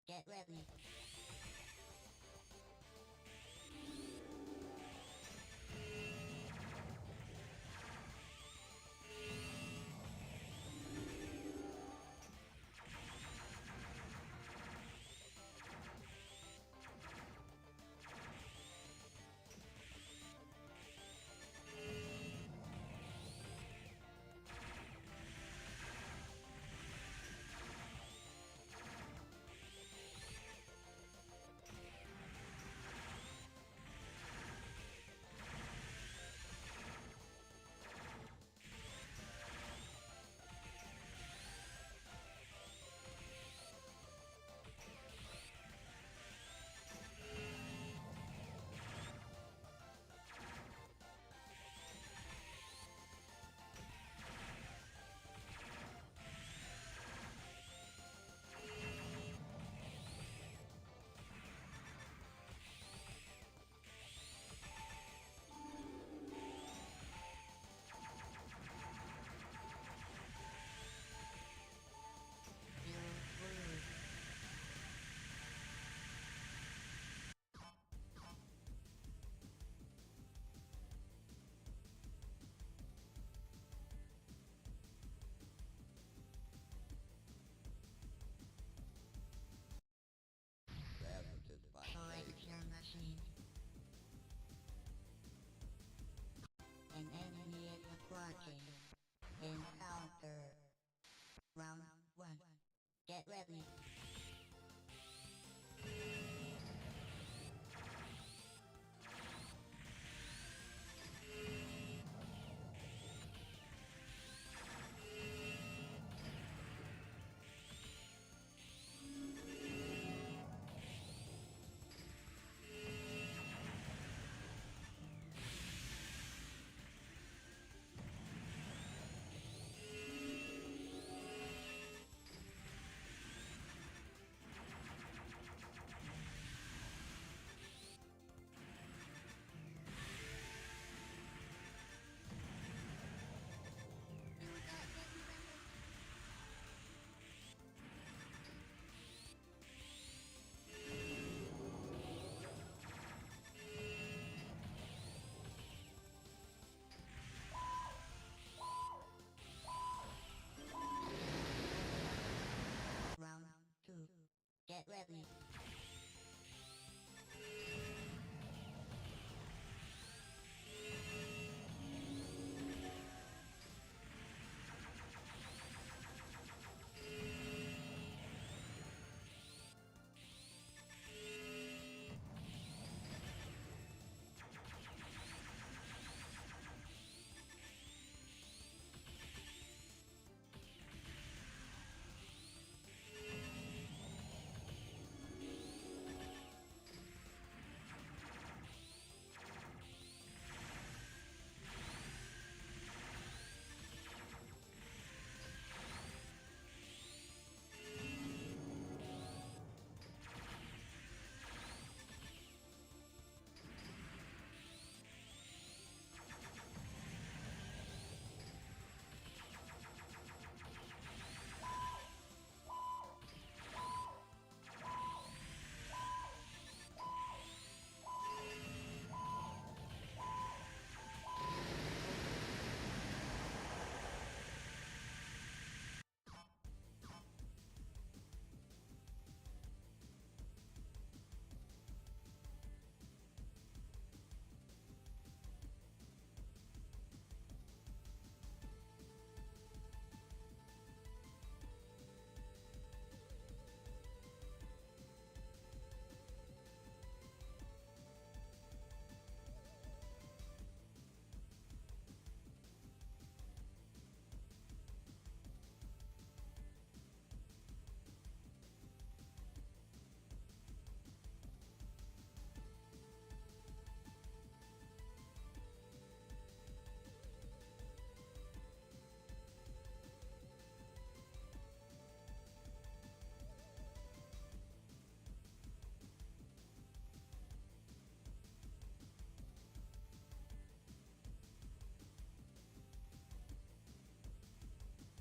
Get ready. Ravaged by Select Sega. your machine. An enemy is approaching. Encounter. Round 1. Get ready.